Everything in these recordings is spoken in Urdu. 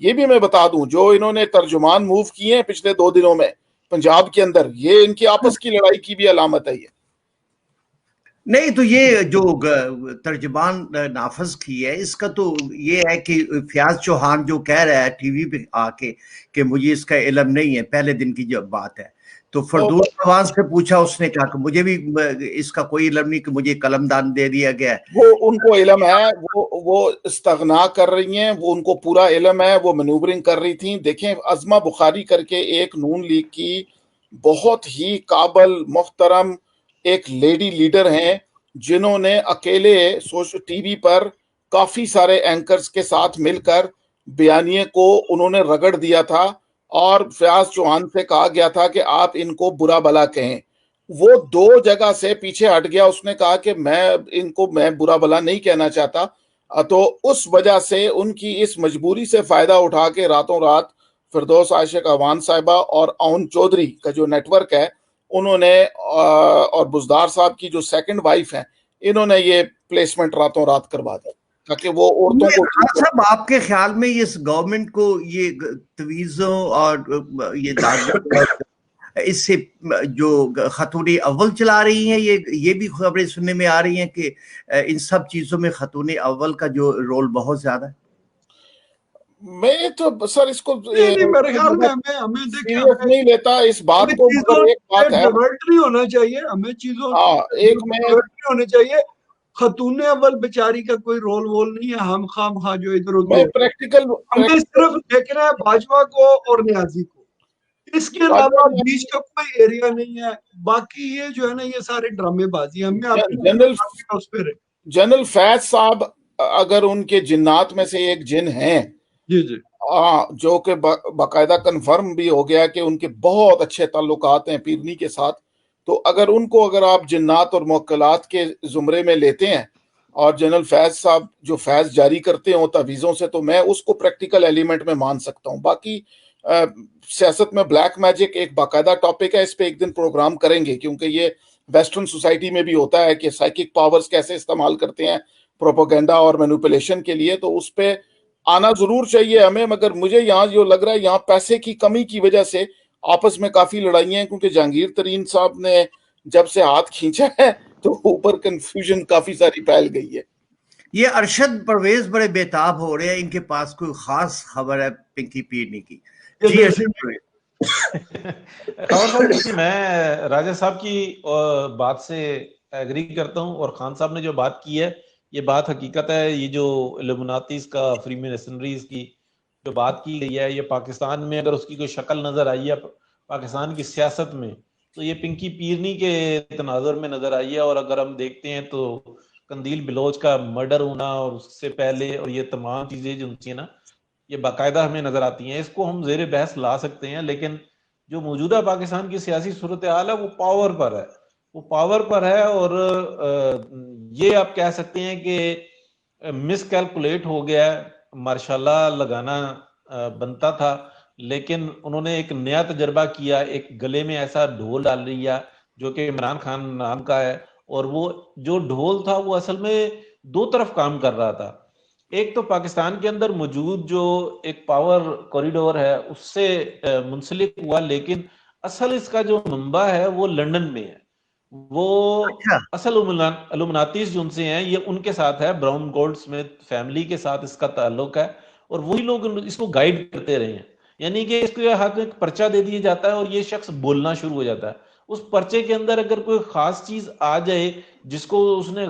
یہ بھی میں بتا دوں جو انہوں نے ترجمان موو کیے ہیں پچھلے 2 دنوں میں پنجاب کے اندر, یہ ان کی آپس کی لڑائی کی بھی علامت ہے. یہ نہیں تو یہ جو ترجمان نافذ کی ہے اس کا تو یہ ہے کہ فیاض چوہان جو کہہ رہا ہے ٹی وی پہ آ کے کہ مجھے اس کا علم نہیں ہے, پہلے دن کی جو بات ہے, تو فردوس چوہان سے پوچھا, اس نے کہا کہ مجھے بھی اس کا کوئی علم نہیں کہ مجھے قلم دان دے دیا گیا ہے. وہ ان کو علم ہے, وہ استغنا کر رہی ہیں, وہ ان کو پورا علم ہے, وہ مینوورنگ کر رہی تھیں. دیکھیں عظمہ بخاری کر کے ایک نون لیگ کی بہت ہی قابل محترم ایک لیڈی لیڈر ہیں جنہوں نے اکیلے ٹی وی پر کافی سارے اینکرز کے ساتھ مل کر بیانیے کو انہوں نے رگڑ دیا تھا, اور فیاض چوہان سے کہا گیا تھا کہ آپ ان کو برا بلا کہیں. وہ 2 جگہ سے پیچھے ہٹ گیا, اس نے کہا کہ میں ان کو میں برا بلا نہیں کہنا چاہتا. تو اس وجہ سے ان کی اس مجبوری سے فائدہ اٹھا کے راتوں رات فردوس عاشق اعوان صاحبہ اور اون چودھری کا جو نیٹ ورک ہے انہوں نے, اور بزدار صاحب کی جو سیکنڈ وائف ہیں, انہوں نے یہ پلیسمنٹ راتوں رات کروا دیا تاکہ وہ عورتوں کو. صاحب آپ کے خیال میں اس گورنمنٹ کو یہ تویزوں اور یہ اس سے جو خاتون اول چلا رہی ہیں, یہ بھی خبریں سننے میں آ رہی ہیں کہ ان سب چیزوں میں خاتون اول کا جو رول بہت زیادہ ہے؟ میں تو سر اس کو میرے خیال میں ہمیں سیریس نہیں لیتا اس بات کو, مگر ایک بات ہے ڈائیورٹری ہونا چاہیے, ہمیں چیزوں ایک میں ہونے چاہیے. خاتون اول بیچاری کا کوئی رول وول نہیں ہے, ہم خام خواہ جو ادھر میں پریکٹیکل ہمیں صرف دیکھ رہے ہیں باجوہ کو اور نیازی کو, اس کے علاوہ بیچ کا کوئی ایریا نہیں ہے. باقی یہ جو ہے نا یہ سارے ڈرامے بازی ہیں. جنرل فیض صاحب اگر ان کے جنات میں سے ایک جن ہیں, جی جی, جو کہ باقاعدہ کنفرم بھی ہو گیا کہ ان کے بہت اچھے تعلقات ہیں پیرنی کے ساتھ, تو اگر آپ جنات اور موکلات کے زمرے میں لیتے ہیں اور جنرل فیض صاحب جو فیض جاری کرتے ہوں تعویذوں سے, تو میں اس کو پریکٹیکل ایلیمنٹ میں مان سکتا ہوں. باقی سیاست میں بلیک میجک ایک باقاعدہ ٹاپک ہے, اس پہ ایک دن پروگرام کریں گے, کیونکہ یہ ویسٹرن سوسائٹی میں بھی ہوتا ہے کہ سائیکک پاورز کیسے استعمال کرتے ہیں پروپیگنڈا اور مینوپولیشن کے لیے. تو اس پہ آنا ضرور چاہیے ہمیں, مگر مجھے یہاں جو لگ رہا ہے یہاں پیسے کی کمی کی وجہ سے آپس میں کافی لڑائیاں ہیں, کیونکہ جہانگیر ترین صاحب نے جب سے ہاتھ کھینچا ہے تو اوپر کنفیوژن کافی ساری پھیل گئی ہے. یہ ارشد پرویز بڑے بےتاب ہو رہے ہیں, ان کے پاس کوئی خاص خبر ہے پنکی پیرنی کی؟ جی میں راجہ صاحب کی بات سے ایگری کرتا ہوں, اور خان صاحب نے جو بات کی ہے یہ بات حقیقت ہے. یہ جو الومناتیز کا فری میسنریز کی جو بات کی گئی ہے, یہ پاکستان میں اگر اس کی کوئی شکل نظر آئی ہے پاکستان کی سیاست میں تو یہ پنکی پیرنی کے تناظر میں نظر آئی ہے. اور اگر ہم دیکھتے ہیں تو قندیل بلوچ کا مرڈر ہونا اور اس سے پہلے اور یہ تمام چیزیں جو ہیں نا یہ باقاعدہ ہمیں نظر آتی ہیں. اس کو ہم زیر بحث لا سکتے ہیں, لیکن جو موجودہ پاکستان کی سیاسی صورتحال ہے وہ پاور پر ہے, وہ پاور پر ہے. اور یہ آپ کہہ سکتے ہیں کہ مس کیلکولیٹ ہو گیا ہے. ماشاءاللہ لگانا بنتا تھا, لیکن انہوں نے ایک نیا تجربہ کیا, ایک گلے میں ایسا ڈھول ڈال لیا جو کہ عمران خان نام کا ہے, اور وہ جو ڈھول تھا وہ اصل میں 2 طرف کام کر رہا تھا. ایک تو پاکستان کے اندر موجود جو ایک پاور کوریڈور ہے اس سے منسلک ہوا, لیکن اصل اس کا جو منبع ہے وہ لندن میں ہے. وہ اصل الومناتیز جو ان سے ہیں یہ ان کے ساتھ ہے, براؤن گولڈ سمتھ فیملی کے ساتھ اس کا تعلق ہے, اور وہی لوگ اس کو گائیڈ کرتے رہے ہیں. یعنی کہ اس کو ہاتھ میں ایک پرچہ دے دیا جاتا ہے اور یہ شخص بولنا شروع ہو جاتا ہے. اس پرچے کے اندر اگر کوئی خاص چیز آ جائے جس کو اس نے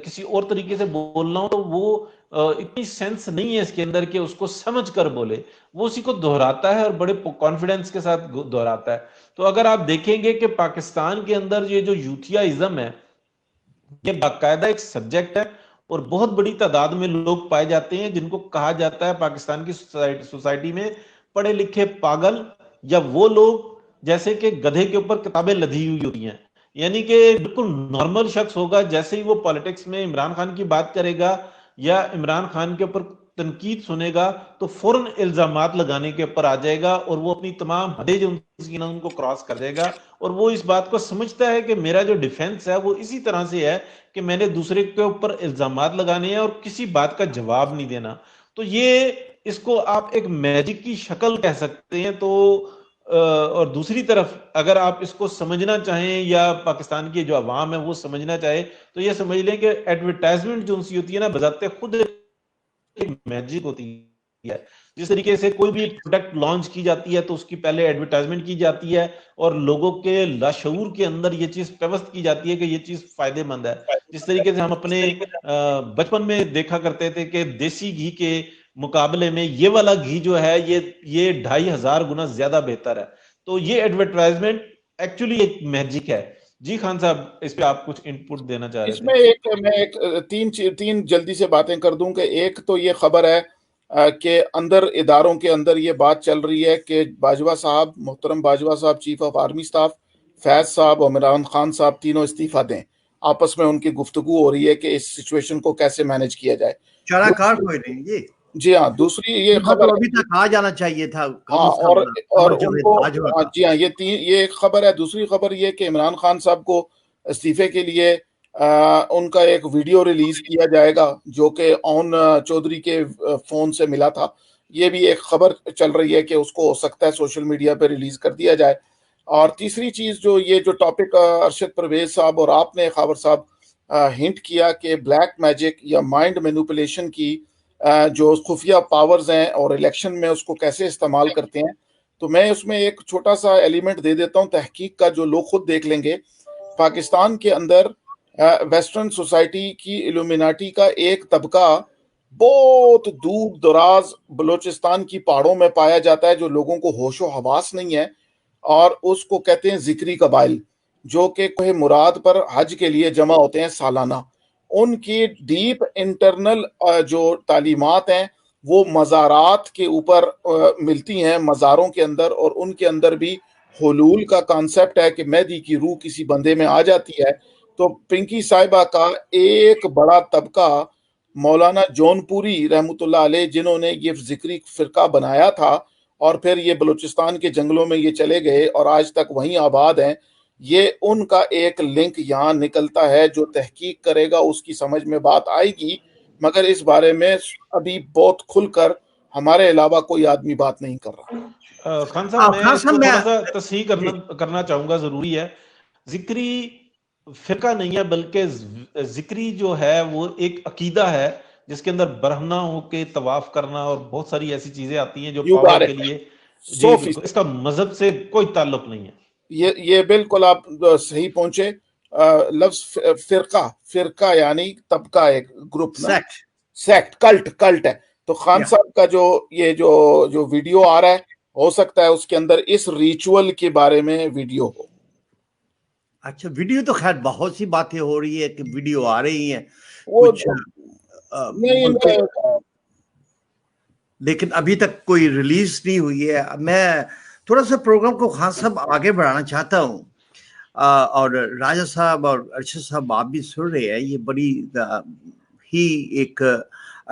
کسی اور طریقے سے بولنا ہو تو وہ اتنی سینس نہیں ہے اس کے اندر کہ اس کو سمجھ کر بولے, وہ اسی کو دہراتا ہے اور بڑے کانفیڈنس کے ساتھ دہراتا ہے. تو اگر آپ دیکھیں گے کہ پاکستان کے اندر یہ جو یوتھیاازم ہے یہ باقاعدہ ایک سبجیکٹ ہے, اور بہت بڑی تعداد میں لوگ پائے جاتے ہیں جن کو کہا جاتا ہے پاکستان کی سوسائٹی میں پڑھے لکھے پاگل, یا وہ لوگ جیسے کہ گدھے کے اوپر کتابیں لدھی ہوئی ہوتی ہیں. یعنی کہ بالکل نارمل شخص ہوگا, جیسے ہی وہ پالیٹکس میں عمران خان کی بات کرے گا یا عمران خان کے اوپر تنقید سنے گا تو فوراً الزامات لگانے کے اوپر آ جائے گا, اور وہ اپنی تمام حدیں جو ان کو کراس کر دے گا. اور وہ اس بات کو سمجھتا ہے کہ میرا جو ڈیفنس ہے وہ اسی طرح سے ہے کہ میں نے دوسرے کے اوپر الزامات لگانے ہیں اور کسی بات کا جواب نہیں دینا. تو یہ اس کو آپ ایک میجک کی شکل کہہ سکتے ہیں. تو اور دوسری طرف اگر آپ اس کو سمجھنا چاہیں یا پاکستان کی جو عوام ہے وہ سمجھنا چاہے تو یہ سمجھ لیں کہ ایڈورٹائزمنٹ جو سی ہوتی ہے نا بذات خود ایک میجک ہوتی ہے. جس طریقے سے کوئی بھی پروڈکٹ لانچ کی جاتی ہے تو اس کی پہلے ایڈورٹائزمنٹ کی جاتی ہے اور لوگوں کے لاشعور کے اندر یہ چیز پیوست کی جاتی ہے کہ یہ چیز فائدے مند ہے. جس طریقے سے ہم اپنے بچپن میں دیکھا کرتے تھے کہ دیسی گھی کے مقابلے میں یہ والا گھی جو ہے یہ 2500 گنا زیادہ بہتر ہے. تو یہ ایڈورٹائزمنٹ ایکچولی ایک میجک ہے. جی خان صاحب اس پہ آپ کچھ انپٹ دینا چاہ رہے اس تھے. میں ایک تین جلدی سے باتیں کر دوں کہ ایک تو یہ خبر ہے کہ اندر اداروں کے اندر یہ بات چل رہی ہے کہ باجوہ صاحب، محترم باجوہ صاحب چیف آف آرمی سٹاف، فیض صاحب اور عمران خان صاحب تینوں استعفیٰ دیں. آپس میں ان کی گفتگو ہو رہی ہے کہ اس سچویشن کو کیسے مینج کیا جائے. چاراکار ہوئے نہیں یہ. جی ہاں، دوسری یہ خبر ابھی تک آ جانا چاہیے تھا. ہاں اور ان کو جی ہاں یہ ایک خبر ہے. دوسری خبر یہ کہ عمران خان صاحب کو استعفے کے لیے ان کا ایک ویڈیو ریلیز کیا جائے گا جو کہ اون چودھری کے فون سے ملا تھا. یہ بھی ایک خبر چل رہی ہے کہ اس کو ہو سکتا ہے سوشل میڈیا پہ ریلیز کر دیا جائے. اور تیسری چیز جو ٹاپک ارشد پرویز صاحب اور آپ نے خاور صاحب ہنٹ کیا کہ بلیک میجک یا مائنڈ مینوپولیشن کی جو خفیہ پاورز ہیں اور الیکشن میں اس کو کیسے استعمال کرتے ہیں، تو میں اس میں ایک چھوٹا سا ایلیمنٹ دے دیتا ہوں تحقیق کا جو لوگ خود دیکھ لیں گے. پاکستان کے اندر ویسٹرن سوسائٹی کی الومیناٹی کا ایک طبقہ بہت دور دراز بلوچستان کی پہاڑوں میں پایا جاتا ہے جو لوگوں کو ہوش و حواس نہیں ہے، اور اس کو کہتے ہیں ذکری قبائل، جو کہ کوہ مراد پر حج کے لیے جمع ہوتے ہیں سالانہ. ان کی ڈیپ انٹرنل جو تعلیمات ہیں وہ مزارات کے اوپر ملتی ہیں، مزاروں کے اندر، اور ان کے اندر بھی حلول کا کانسیپٹ ہے کہ مہدی کی روح کسی بندے میں آ جاتی ہے. تو پنکی صاحبہ کا ایک بڑا طبقہ مولانا جون پوری رحمۃ اللہ علیہ، جنہوں نے یہ ذکری فرقہ بنایا تھا اور پھر یہ بلوچستان کے جنگلوں میں یہ چلے گئے اور آج تک وہیں آباد ہیں، یہ ان کا ایک لنک یہاں نکلتا ہے. جو تحقیق کرے گا اس کی سمجھ میں بات آئے گی، مگر اس بارے میں ابھی بہت کھل کر ہمارے علاوہ کوئی آدمی بات نہیں کر رہا. خان صاحب میں اس کو تھوڑا سا تصحیح کرنا چاہوں گا. ضروری ہے، ذکری فرقہ نہیں ہے بلکہ ذکری جو ہے وہ ایک عقیدہ ہے جس کے اندر برہنہ ہو کے طواف کرنا اور بہت ساری ایسی چیزیں آتی ہیں جو پاور کے لیے. جی بالکل، اس کا مذہب سے کوئی تعلق نہیں ہے. یہ بالکل آپ صحیح پہنچے. لفظ فرقہ یعنی طبقہ، ایک گروپ، سیکٹ، کلٹ ہے. تو خان صاحب کا جو ویڈیو آ رہا ہے، ہو سکتا ہے اس کے اندر اس ریچول کے بارے میں ویڈیو ہو. اچھا، ویڈیو تو خیر بہت سی باتیں ہو رہی ہے کہ ویڈیو آ رہی ہیں لیکن ابھی تک کوئی ریلیز نہیں ہوئی ہے. میں تھوڑا سا پروگرام کو خان صاحب آگے بڑھانا چاہتا ہوں، اور راجہ صاحب اور ارشد صاحب آپ بھی سن رہے ہیں. یہ بڑی ہی ایک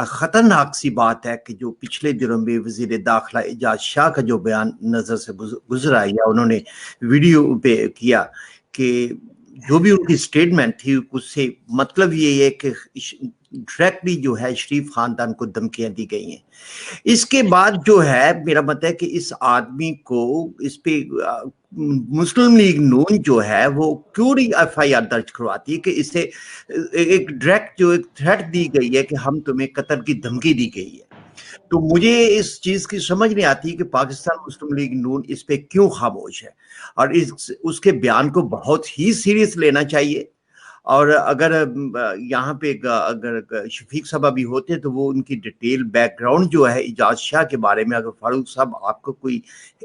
خطرناک سی بات ہے کہ جو پچھلے دنوں میں وزیر داخلہ اعجاز شاہ کا جو بیان نظر سے گزرا یا انہوں نے ویڈیو پہ کیا، کہ جو بھی ان کی سٹیٹمنٹ تھی اس سے مطلب یہ ہے کہ ڈائریکٹلی جو ہے شریف خاندان کو دھمکیاں دی گئی ہیں. اس کے بعد جو ہے میرا مت ہے کہ اس آدمی کو اس پہ مسلم لیگ نون جو ہے وہ کیوں نہیں ایف آئی آر درج کرواتی ہے کہ اسے ایک ڈائریکٹ جو ایک تھریٹ دی گئی ہے کہ ہم تمہیں قتل کی دھمکی دی گئی ہے. تو مجھے اس چیز کی سمجھ نہیں آتی کہ پاکستان مسلم لیگ نون اس پہ کیوں خاموش ہے، اور اس کے بیان کو بہت ہی سیریس لینا چاہیے. اور اگر یہاں پہ اگر شفیق صاحب بھی ہوتے تو وہ ان کی ڈیٹیل بیک گراؤنڈ جو ہے اعجاز شاہ کے بارے میں، اگر فاروق صاحب آپ کو کوئی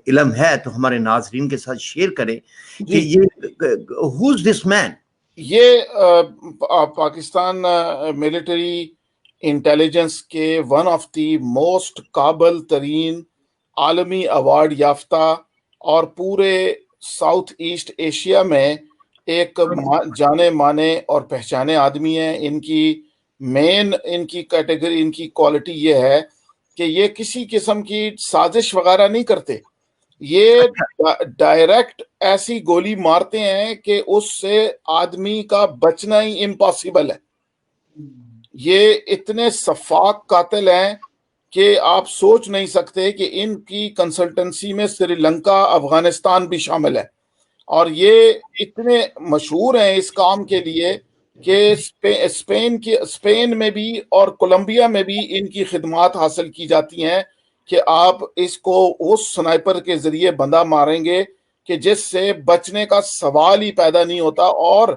علم ہے تو ہمارے ناظرین کے ساتھ شیئر کریں کہ یہ who's this man. یہ پاکستان ملٹری انٹیلیجنس کے ون آف دی موسٹ قابل ترین عالمی ایوارڈ یافتہ اور پورے ساؤتھ ایسٹ ایشیا میں ایک جانے مانے اور پہچانے آدمی ہیں. ان کی کیٹیگری، ان کی کوالٹی یہ ہے کہ یہ کسی قسم کی سازش وغیرہ نہیں کرتے. یہ ڈائریکٹ ایسی گولی مارتے ہیں کہ اس سے آدمی کا بچنا ہی امپاسبل ہے. یہ اتنے شفاق قاتل ہیں کہ آپ سوچ نہیں سکتے کہ ان کی کنسلٹنسی میں سری لنکا افغانستان بھی شامل ہے، اور یہ اتنے مشہور ہیں اس کام کے لیے کہ اسپین میں بھی اور کولمبیا میں بھی ان کی خدمات حاصل کی جاتی ہیں کہ آپ اس کو اس سنائپر کے ذریعے بندہ ماریں گے کہ جس سے بچنے کا سوال ہی پیدا نہیں ہوتا۔ اور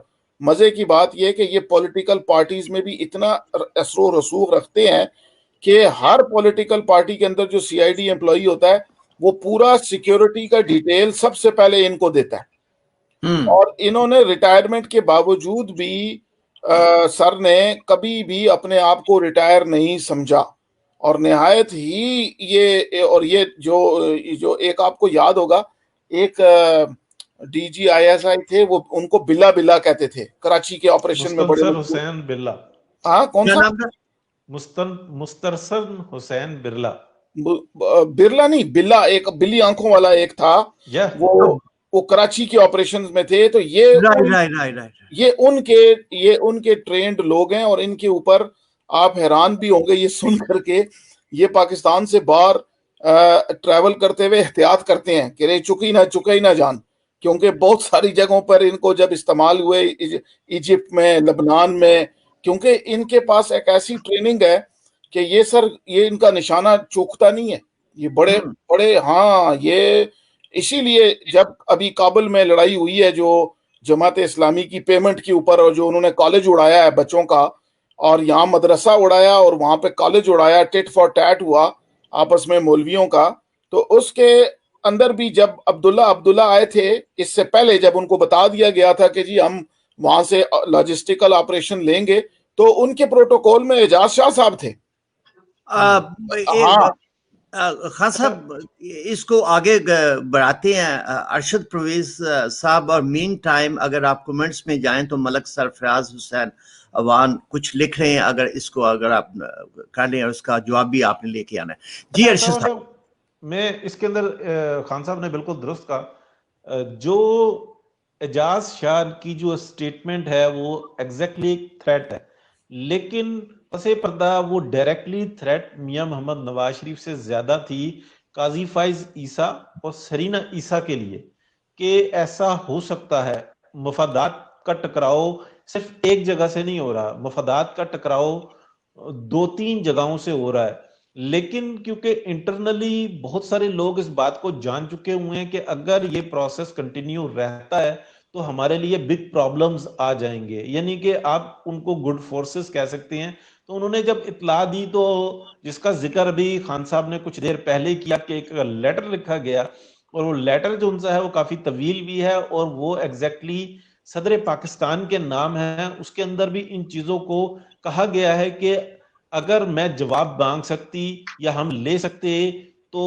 مزے کی بات یہ کہ یہ پولیٹیکل پارٹیز میں بھی اتنا اثر و رسوخ رکھتے ہیں کہ ہر پولیٹیکل پارٹی کے اندر جو سی آئی ڈی امپلائی ہوتا ہے وہ پورا سیکیورٹی کا ڈیٹیل سب سے پہلے ان کو دیتا ہے، اور انہوں نے ریٹائرمنٹ کے باوجود بھی سر نے کبھی بھی اپنے آپ کو ریٹائر نہیں سمجھا، اور نہایت ہی یہ جو ایک آپ کو یاد ہوگا، ایک D G I S I تھے، وہ ان کو بلا بلا کہتے تھے کراچی کے آپریشن میں، بڑے مستنصر حسین برلا۔ ہاں کون سا؟ مستنصر حسین برلا، برلا نہیں، بلا، ایک بلی آنکھوں والا ایک تھا، وہ کراچی کے آپریشن میں تھے۔ تو یہ ان کے ٹرینڈ لوگ ہیں، اور ان کے اوپر آپ حیران بھی ہوں گے یہ سن کر کے، یہ پاکستان سے باہر ٹریول کرتے ہوئے احتیاط کرتے ہیں کہ چکے ہی نہ جان، کیونکہ بہت ساری جگہوں پر ان کو جب استعمال ہوئے، ایجپٹ میں، لبنان میں، کیونکہ ان کے پاس ایک ایسی ٹریننگ ہے کہ یہ ان کا نشانہ چوکتا نہیں ہے، یہ بڑے ہاں، یہ اسی لیے جب ابھی کابل میں لڑائی ہوئی ہے جو جماعت اسلامی کی پیمنٹ کے اوپر، اور جو انہوں نے کالج اڑایا ہے بچوں کا، اور یہاں مدرسہ اڑایا اور وہاں پہ کالج اڑایا، ٹیٹ فار ٹیٹ ہوا آپس میں مولویوں کا، تو اس کے اندر بھی جب عبداللہ آئے تھے، اس سے پہلے جب ان کو بتا دیا گیا تھا کہ جی ہم وہاں سے لاجسٹیکل آپریشن لیں گے، تو ان کے پروٹوکول میں اعجاز شاہ صاحب تھے۔ خان صاحب اس کو آگے بڑھاتے ہیں، ارشد پرویز صاحب، اور مین ٹائم اگر آپ کومنٹس میں جائیں تو ملک سرفراز حسین اوان کچھ لکھ رہے ہیں، اگر آپ کر لیں، اور اس کا جواب بھی آپ نے لے کے آنا ہے۔ جی ارشد صاحب، میں اس کے اندر خان صاحب نے بالکل درست کہا، جو اعجاز شاہ کی جو سٹیٹمنٹ ہے وہ ایگزیکٹلی تھریٹ ہے، لیکن پس پردہ وہ ڈائریکٹلی تھریٹ میاں محمد نواز شریف سے زیادہ تھی قاضی فائز عیسیٰ اور سرینہ عیسیٰ کے لیے، کہ ایسا ہو سکتا ہے۔ مفادات کا ٹکراؤ صرف ایک جگہ سے نہیں ہو رہا، مفادات کا ٹکراؤ 2-3 جگہوں سے ہو رہا ہے، لیکن کیونکہ انٹرنلی بہت سارے لوگ اس بات کو جان چکے ہوئے ہیں کہ اگر یہ پروسیس کنٹینیو رہتا ہے تو ہمارے لیے بگ پرابلمز آ جائیں گے، یعنی کہ آپ ان کو گڈ فورسز کہہ سکتے ہیں۔ تو انہوں نے جب اطلاع دی، تو جس کا ذکر ابھی خان صاحب نے کچھ دیر پہلے کیا کہ ایک لیٹر لکھا گیا، اور وہ لیٹر جو ان سے ہے وہ کافی طویل بھی ہے، اور وہ ایگزیکٹلی صدر پاکستان کے نام ہے، اس کے اندر بھی ان چیزوں کو کہا گیا ہے کہ اگر میں جواب مانگ سکتی یا ہم لے سکتے تو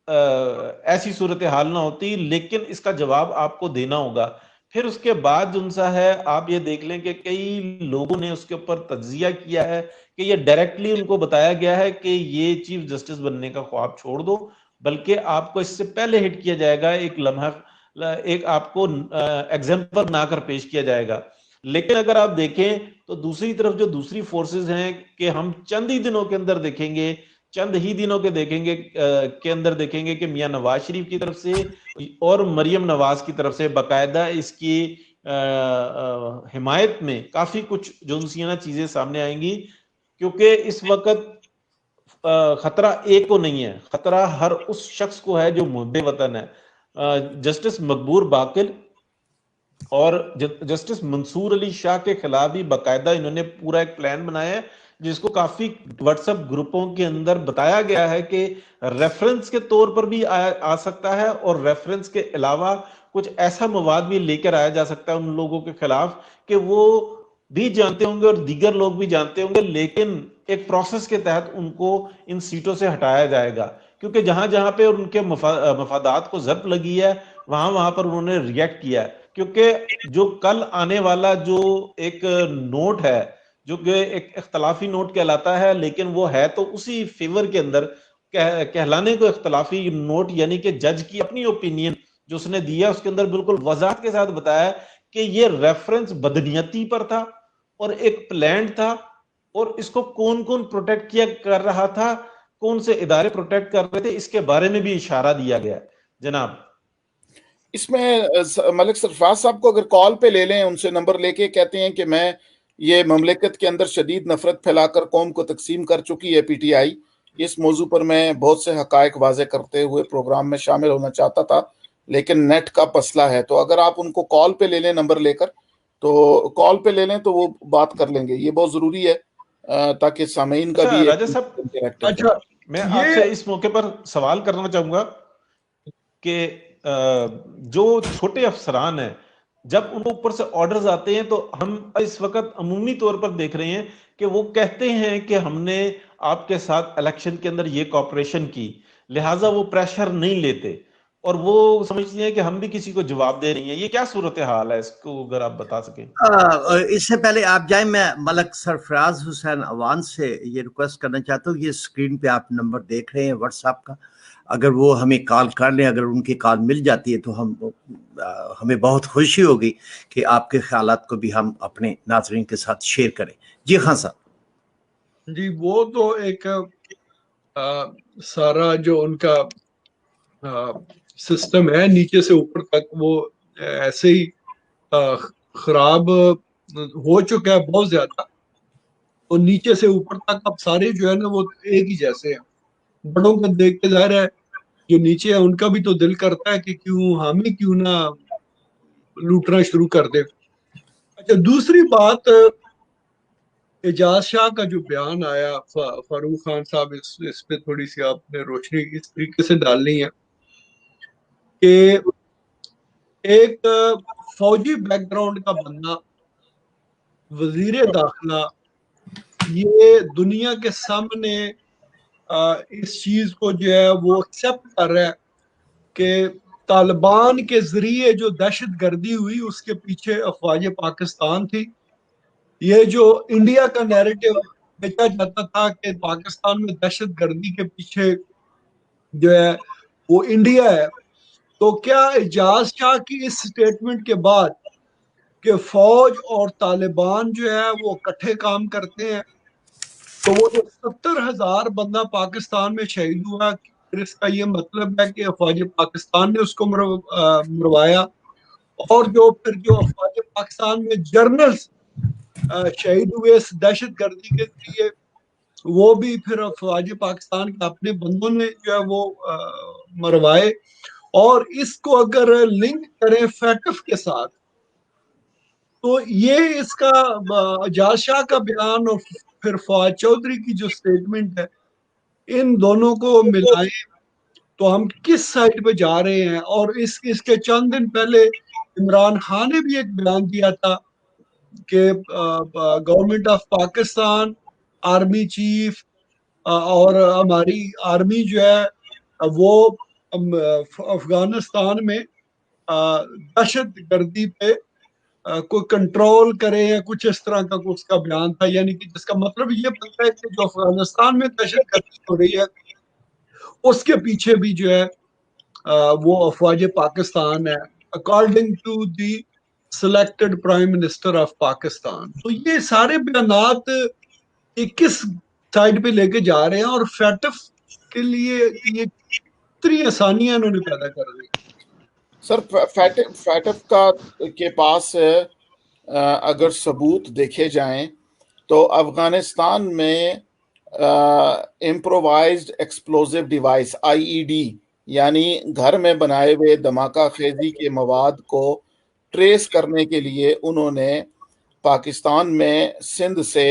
ایسی صورتحال نہ ہوتی، لیکن اس کا جواب آپ کو دینا ہوگا۔ پھر اس کے بعد جو سا ہے، آپ یہ دیکھ لیں کہ کئی لوگوں نے اس کے اوپر تجزیہ کیا ہے کہ یہ ڈائریکٹلی ان کو بتایا گیا ہے کہ یہ چیف جسٹس بننے کا خواب چھوڑ دو، بلکہ آپ کو اس سے پہلے ہٹ کیا جائے گا، ایک لمحہ ایک آپ کو ایگزامپل بنا کر پیش کیا جائے گا۔ لیکن اگر آپ دیکھیں تو دوسری طرف جو دوسری فورسز ہیں کہ ہم چند ہی دنوں کے اندر دیکھیں گے، کے اندر دیکھیں گے کہ میاں نواز شریف کی طرف سے اور مریم نواز کی طرف سے باقاعدہ اس کی حمایت میں کافی کچھ جنسیانہ چیزیں سامنے آئیں گی، کیونکہ اس وقت خطرہ ایک کو نہیں ہے، خطرہ ہر اس شخص کو ہے جو محب وطن ہے۔ جسٹس مقبول باقر اور جسٹس منصور علی شاہ کے خلاف بھی باقاعدہ انہوں نے پورا ایک پلان بنایا ہے، جس کو کافی واٹس ایپ گروپوں کے اندر بتایا گیا ہے کہ ریفرنس کے طور پر بھی آ سکتا ہے، اور ریفرنس کے علاوہ کچھ ایسا مواد بھی لے کر آیا جا سکتا ہے ان لوگوں کے خلاف کہ وہ بھی جانتے ہوں گے اور دیگر لوگ بھی جانتے ہوں گے، لیکن ایک پروسیس کے تحت ان کو ان سیٹوں سے ہٹایا جائے گا، کیونکہ جہاں جہاں پہ ان کے مفادات کو ضرب لگی ہے وہاں پر انہوں نے ریئیکٹ کیا ہے۔ کیونکہ جو کل آنے والا جو ایک نوٹ ہے، جو کہ ایک اختلافی نوٹ کہلاتا ہے، لیکن وہ ہے تو اسی فیور کے اندر کہلانے کو اختلافی نوٹ، یعنی کہ جج کی اپنی اوپینین جو اس نے دیا، اس کے اندر بالکل وضاحت کے ساتھ بتایا کہ یہ ریفرنس بدنیتی پر تھا اور ایک پلانڈ تھا، اور اس کو کون کون پروٹیکٹ کیا کر رہا تھا, کون سے ادارے پروٹیکٹ کر رہے تھے, اس کے بارے میں بھی اشارہ دیا گیا. جناب اس میں ملک سرفراز صاحب کو اگر کال پہ لے لیں, ان سے نمبر لے کے, کہتے ہیں کہ میں یہ مملکت کے اندر شدید نفرت پھیلا کر قوم کو تقسیم کر چکی ہے پی ٹی آئی, اس موضوع پر میں بہت سے حقائق واضح کرتے ہوئے پروگرام میں شامل ہونا چاہتا تھا, لیکن نیٹ کا مسئلہ ہے. تو اگر آپ ان کو کال پہ لے لیں, نمبر لے کر, تو کال پہ لے لیں تو وہ بات کر لیں گے. یہ بہت ضروری ہے تاکہ سامعین کا بھی راجہ صاحب, اچھا میں آپ سے اس موقع پر سوال کرنا چاہوں گا کہ جو چھوٹے افسران ہیں, جب ان کو اوپر سے آرڈرز آتے ہیں تو ہم اس وقت عمومی طور پر دیکھ رہے ہیں کہ وہ کہتے ہیں کہ ہم نے آپ کے ساتھ الیکشن کے اندر یہ کوآپریشن کی, لہٰذا وہ پریشر نہیں لیتے اور وہ سمجھتے ہیں کہ ہم بھی کسی کو جواب دے رہی ہیں. یہ کیا صورتحال ہے, اس کو اگر آپ بتا سکیں. اس سے پہلے آپ جائیں, میں ملک سرفراز حسین اوان سے یہ ریکویسٹ کرنا چاہتا ہوں, یہ اسکرین پہ آپ نمبر دیکھ رہے ہیں واٹس ایپ کا, اگر وہ ہمیں کال کر لیں, اگر ان کی کال مل جاتی ہے تو ہمیں بہت خوشی ہوگی کہ آپ کے خیالات کو بھی ہم اپنے ناظرین کے ساتھ شیئر کریں. جی خان صاحب. جی, وہ تو ایک سارا جو ان کا سسٹم ہے نیچے سے اوپر تک, وہ ایسے ہی خراب ہو چکا ہے بہت زیادہ, اور نیچے سے اوپر تک اب سارے جو ہے نا وہ ایک ہی جیسے ہیں. بڑوں کو دیکھ کے ظاہر ہے جو نیچے ہے ان کا بھی تو دل کرتا ہے کہ ہم ہی کیوں نہ لوٹنا شروع کر دے. اچھا, دوسری بات, اعجاز شاہ کا جو بیان آیا, فاروق خان صاحب, اس پہ تھوڑی سی آپ نے روشنی اس طریقے سے ڈالنی ہے کہ ایک فوجی بیک گراؤنڈ کا بندہ وزیر داخلہ یہ دنیا کے سامنے اس چیز کو جو ہے وہ ایکسپٹ کر رہا ہے کہ طالبان کے ذریعے جو دہشت گردی ہوئی اس کے پیچھے افواج پاکستان تھی. یہ جو انڈیا کا نیریٹو بیچا جاتا تھا کہ پاکستان میں دہشت گردی کے پیچھے جو ہے وہ انڈیا ہے, تو کیا اعجاز شاہ کی اس سٹیٹمنٹ کے بعد کہ فوج اور طالبان جو ہے وہ اکٹھے کام کرتے ہیں, تو وہ جو 70,000 بندہ پاکستان میں شہید ہوا, پھر اس کا یہ مطلب ہے کہ افواج پاکستان نے اس کو مروایا, اور جو پھر جو افواج پاکستان میں جرنلز شہید ہوئے اس دہشت گردی کے ذریعے, وہ بھی پھر افواج پاکستان کے اپنے بندوں نے جو ہے وہ مروائے. اور اس کو اگر لنک کریں فیٹف کے ساتھ, تو یہ اس کا اعجاز شاہ کا بیان اور پھر فواد چودھری کی جو سٹیٹمنٹ ہے, ان دونوں کو ملائیں تو ہم کس سائٹ پہ جا رہے ہیں. اور اس کے چند دن پہلے عمران خان نے بھی ایک بیان دیا تھا کہ government of Pakistan, army chief اور ہماری آرمی جو ہے وہ افغانستان میں دہشت گردی پہ کوئی کنٹرول کرے یا کچھ اس طرح کا اس کا بیان تھا, یعنی کہ جس کا مطلب یہ بنتا ہے کہ جو افغانستان میں دہشت گردی ہو رہی ہے اس کے پیچھے بھی جو ہے وہ افواج پاکستان ہے, according to the selected prime minister of Pakistan. تو یہ سارے بیانات کس سائڈ پہ لے کے جا رہے ہیں, اور فیٹف کے لیے یہ کتنی آسانیاں انہوں نے پیدا کر دی. سر, فیٹف کے پاس اگر ثبوت دیکھے جائیں تو افغانستان میں امپرووائزڈ ایکسپلوزیو ڈیوائس IED یعنی گھر میں بنائے ہوئے دھماکہ خیزی کے مواد کو ٹریس کرنے کے لیے انہوں نے پاکستان میں سندھ سے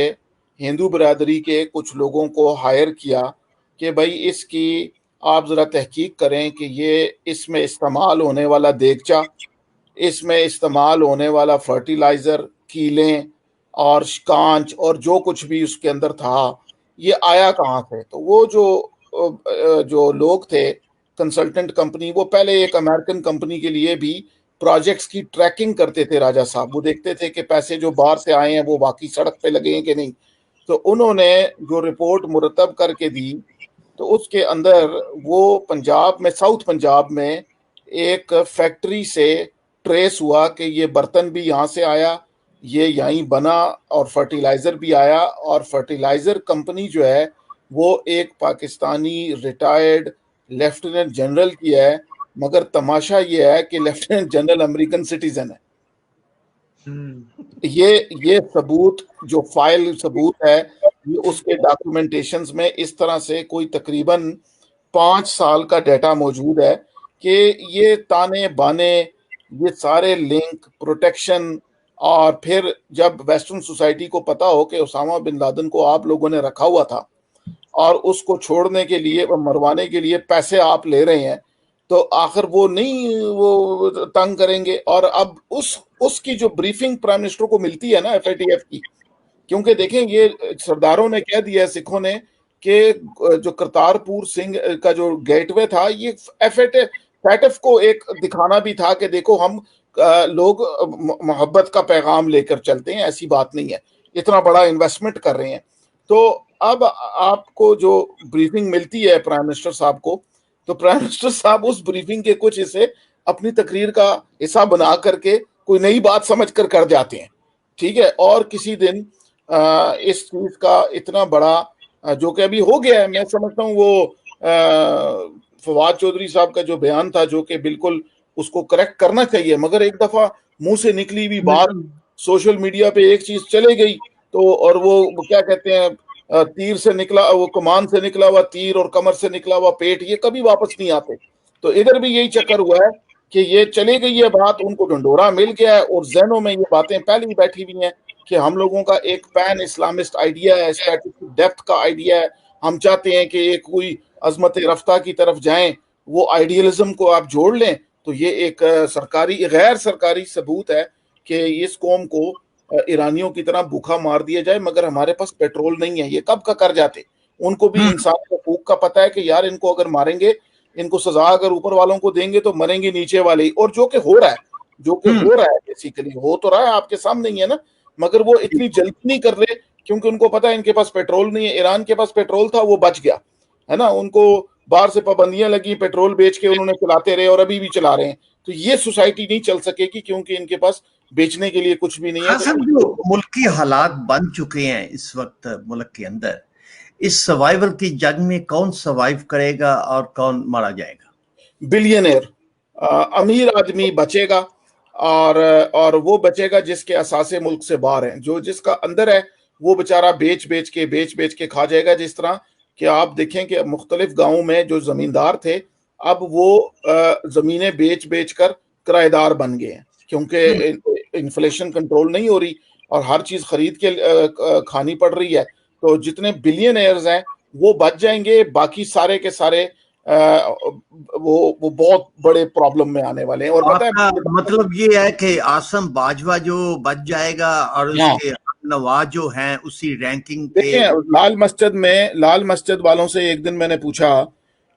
ہندو برادری کے کچھ لوگوں کو ہائر کیا کہ بھائی اس کی آپ ذرا تحقیق کریں کہ یہ اس میں استعمال ہونے والا دیگچہ, اس میں استعمال ہونے والا فرٹیلائزر, کیلیں اور کانچ اور جو کچھ بھی اس کے اندر تھا یہ آیا کہاں سے. تو وہ جو لوگ تھے کنسلٹنٹ کمپنی, وہ پہلے ایک امریکن کمپنی کے لیے بھی پروجیکٹس کی ٹریکنگ کرتے تھے راجہ صاحب. وہ دیکھتے تھے کہ پیسے جو باہر سے آئے ہیں وہ واقعی سڑک پہ لگے ہیں کہ نہیں. تو انہوں نے جو رپورٹ مرتب کر کے دی تو اس کے اندر وہ پنجاب میں, ساؤتھ پنجاب میں ایک فیکٹری سے ٹریس ہوا کہ یہ برتن بھی یہاں سے آیا, یہ یہیں بنا اور فرٹیلائزر بھی آیا, اور فرٹیلائزر کمپنی جو ہے وہ ایک پاکستانی ریٹائرڈ لیفٹیننٹ جنرل کی ہے, مگر تماشا یہ ہے کہ لیفٹیننٹ جنرل امریکن سٹیزن ہے. یہ ثبوت جو فائل ثبوت ہے, یہ اس کے ڈاکومنٹیشنز میں اس طرح سے کوئی تقریباً 5 سال کا ڈیٹا موجود ہے کہ یہ تانے بانے, یہ سارے لنک, پروٹیکشن, اور پھر جب ویسٹرن سوسائٹی کو پتا ہو کہ اسامہ بن لادن کو آپ لوگوں نے رکھا ہوا تھا اور اس کو چھوڑنے کے لیے, مروانے کے لیے پیسے آپ لے رہے ہیں, تو آخر وہ نہیں وہ تنگ کریں گے. اور اب اس کی جو بریفنگ پرائم منسٹر کو ملتی ہے نا FATF کی, کیونکہ دیکھیں یہ سرداروں نے کہہ دیا ہے سکھوں نے کہ جو کرتارپور سنگھ کا جو گیٹ وے تھا, یہ FATF کو ایک دکھانا بھی تھا کہ دیکھو ہم لوگ محبت کا پیغام لے کر چلتے ہیں, ایسی بات نہیں ہے, اتنا بڑا انویسٹمنٹ کر رہے ہیں. تو اب آپ کو جو بریفنگ ملتی ہے پرائم منسٹر صاحب کو, تو پرائم منسٹر صاحب اس بریفنگ کے کچھ حصے اپنی تقریر کا حصہ بنا کر کے کوئی نئی بات سمجھ کر جاتے ہیں, ٹھیک ہے. اور کسی دن اس چیز کا اتنا بڑا جو کہ ابھی ہو گیا ہے, میں سمجھتا ہوں وہ فواد چودھری صاحب کا جو بیان تھا, جو کہ بالکل اس کو کریکٹ کرنا چاہیے, مگر ایک دفعہ منہ سے نکلی ہوئی بات سوشل میڈیا پہ ایک چیز چلے گئی تو, اور وہ کیا کہتے ہیں, تیر سے نکلا, وہ کمان سے نکلا ہوا تیر اور کمر سے نکلا ہوا پیٹ, یہ کبھی واپس نہیں آتے. تو ادھر بھی یہی چکر ہوا ہے کہ یہ چلے گئی ہے بات, ان کو ڈنڈورا مل گیا ہے, اور ذہنوں میں یہ باتیں پہلے ہی بیٹھی ہوئی ہیں کہ ہم لوگوں کا ایک پین اسلامسٹ آئیڈیا ہے, اسٹریٹجک ڈیپتھ کا آئیڈیا ہے, ہم چاہتے ہیں کہ ایک کوئی عظمت رفتہ کی طرف جائیں, وہ آئیڈیلزم کو آپ جوڑ لیں. تو یہ ایک غیر سرکاری ثبوت ہے کہ اس قوم کو ایرانیوں کی طرح بھوکا مار دیا جائے, مگر ہمارے پاس پیٹرول نہیں ہے. یہ کب کا کر جاتے, ان کو بھی انسان حقوق کا پتہ ہے کہ یار ان کو اگر ماریں گے, ان کو سزا اگر اوپر والوں کو دیں گے تو مریں گے نیچے والے ہی. اور جو کہ ہو رہا ہے بیسیکلی ہو تو رہا ہے, آپ کے سامنے ہی ہے نا, مگر وہ اتنی جلدی نہیں کر رہے کیونکہ ان کو پتا ہے ان کے پاس پیٹرول نہیں ہے. ایران کے پاس پیٹرول تھا, وہ بچ گیا ہے نا, ان کو باہر سے پابندیاں لگی, پیٹرول بیچ کے انہوں نے چلاتے رہے اور ابھی بھی چلا رہے ہیں. تو یہ سوسائٹی نہیں چل سکے گی کیونکہ ان کے پاس بیچنے کے لیے کچھ بھی نہیں ہے. جو ملکی حالات بن چکے ہیں اس وقت ملک کے اندر, اس سروائیول کی جنگ میں کون سروائیو کرے گا اور کون مارا جائے گا؟ بلینئر امیر آدمی بچے گا, اور وہ بچے گا جس کے اثاثے ملک سے باہر ہیں. جس کا اندر ہے وہ بیچارہ بیچ کے کھا جائے گا. جس طرح کہ آپ دیکھیں کہ مختلف گاؤں میں جو زمیندار تھے, اب وہ زمینیں بیچ کر کرایہ دار بن گئے ہیں کیونکہ انفلیشن کنٹرول نہیں ہو رہی اور ہر چیز خرید کے کھانی پڑ رہی ہے. تو جتنے بلینئرز ہیں وہ بچ جائیں گے, باقی سارے کے سارے وہ بہت بڑے پرابلم میں آنے والے ہیں. اور پتہ ہے مطلب یہ ہے کہ عاصم باجوہ جو بچ جائے گا اور اس کے نواز جو ہیں اسی رینکنگ پہ. دیکھیں لال مسجد والوں سے ایک دن میں نے پوچھا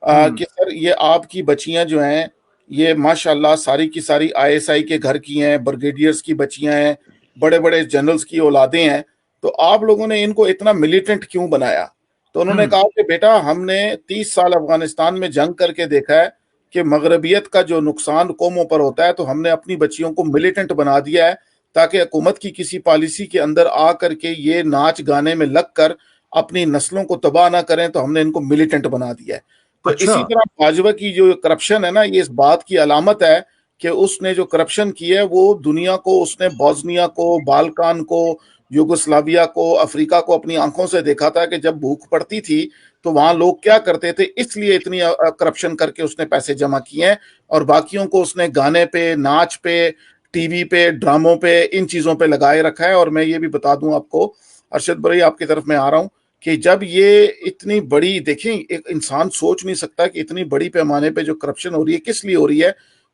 کہ سر یہ آپ کی بچیاں جو ہیں یہ ماشاءاللہ ساری کی ساری ISI کے گھر کی ہیں, بریگیڈیئرز کی بچیاں ہیں, بڑے بڑے جنرلز کی اولادیں ہیں, تو آپ لوگوں نے ان کو اتنا ملیٹنٹ کیوں بنایا؟ تو انہوں نے کہا کہ بیٹا ہم نے 30 سال افغانستان میں جنگ کر کے دیکھا ہے کہ مغربیت کا جو نقصان قوموں پر ہوتا ہے, تو ہم نے اپنی بچیوں کو ملیٹنٹ بنا دیا ہے تاکہ حکومت کی کسی پالیسی کے اندر آ کر کے یہ ناچ گانے میں لگ کر اپنی نسلوں کو تباہ نہ کریں, تو ہم نے ان کو ملیٹنٹ بنا دیا ہے. تو اسی طرح باجوہ کی جو کرپشن ہے نا, یہ اس بات کی علامت ہے کہ اس نے جو کرپشن کی ہے وہ دنیا کو, اس نے بوسنیا کو, بالکان کو, یوگوسلاویا کو, افریقہ کو اپنی آنکھوں سے دیکھا تھا کہ جب بھوک پڑتی تھی تو وہاں لوگ کیا کرتے تھے, اس لیے اتنی کرپشن کر کے اس نے پیسے جمع کیے ہیں. اور باقیوں کو اس نے گانے پہ, ناچ پہ, ٹی وی پہ, ڈراموں پہ, ان چیزوں پہ لگائے رکھا ہے. اور میں یہ بھی بتا دوں آپ کو, ارشد بھائی آپ کی طرف میں آ رہا ہوں, کہ جب یہ اتنی بڑی, دیکھیں ایک انسان سوچ نہیں سکتا کہ اتنی بڑی پیمانے پہ جو کرپشن ہو رہی ہے کس لیے ہو رہی ہے,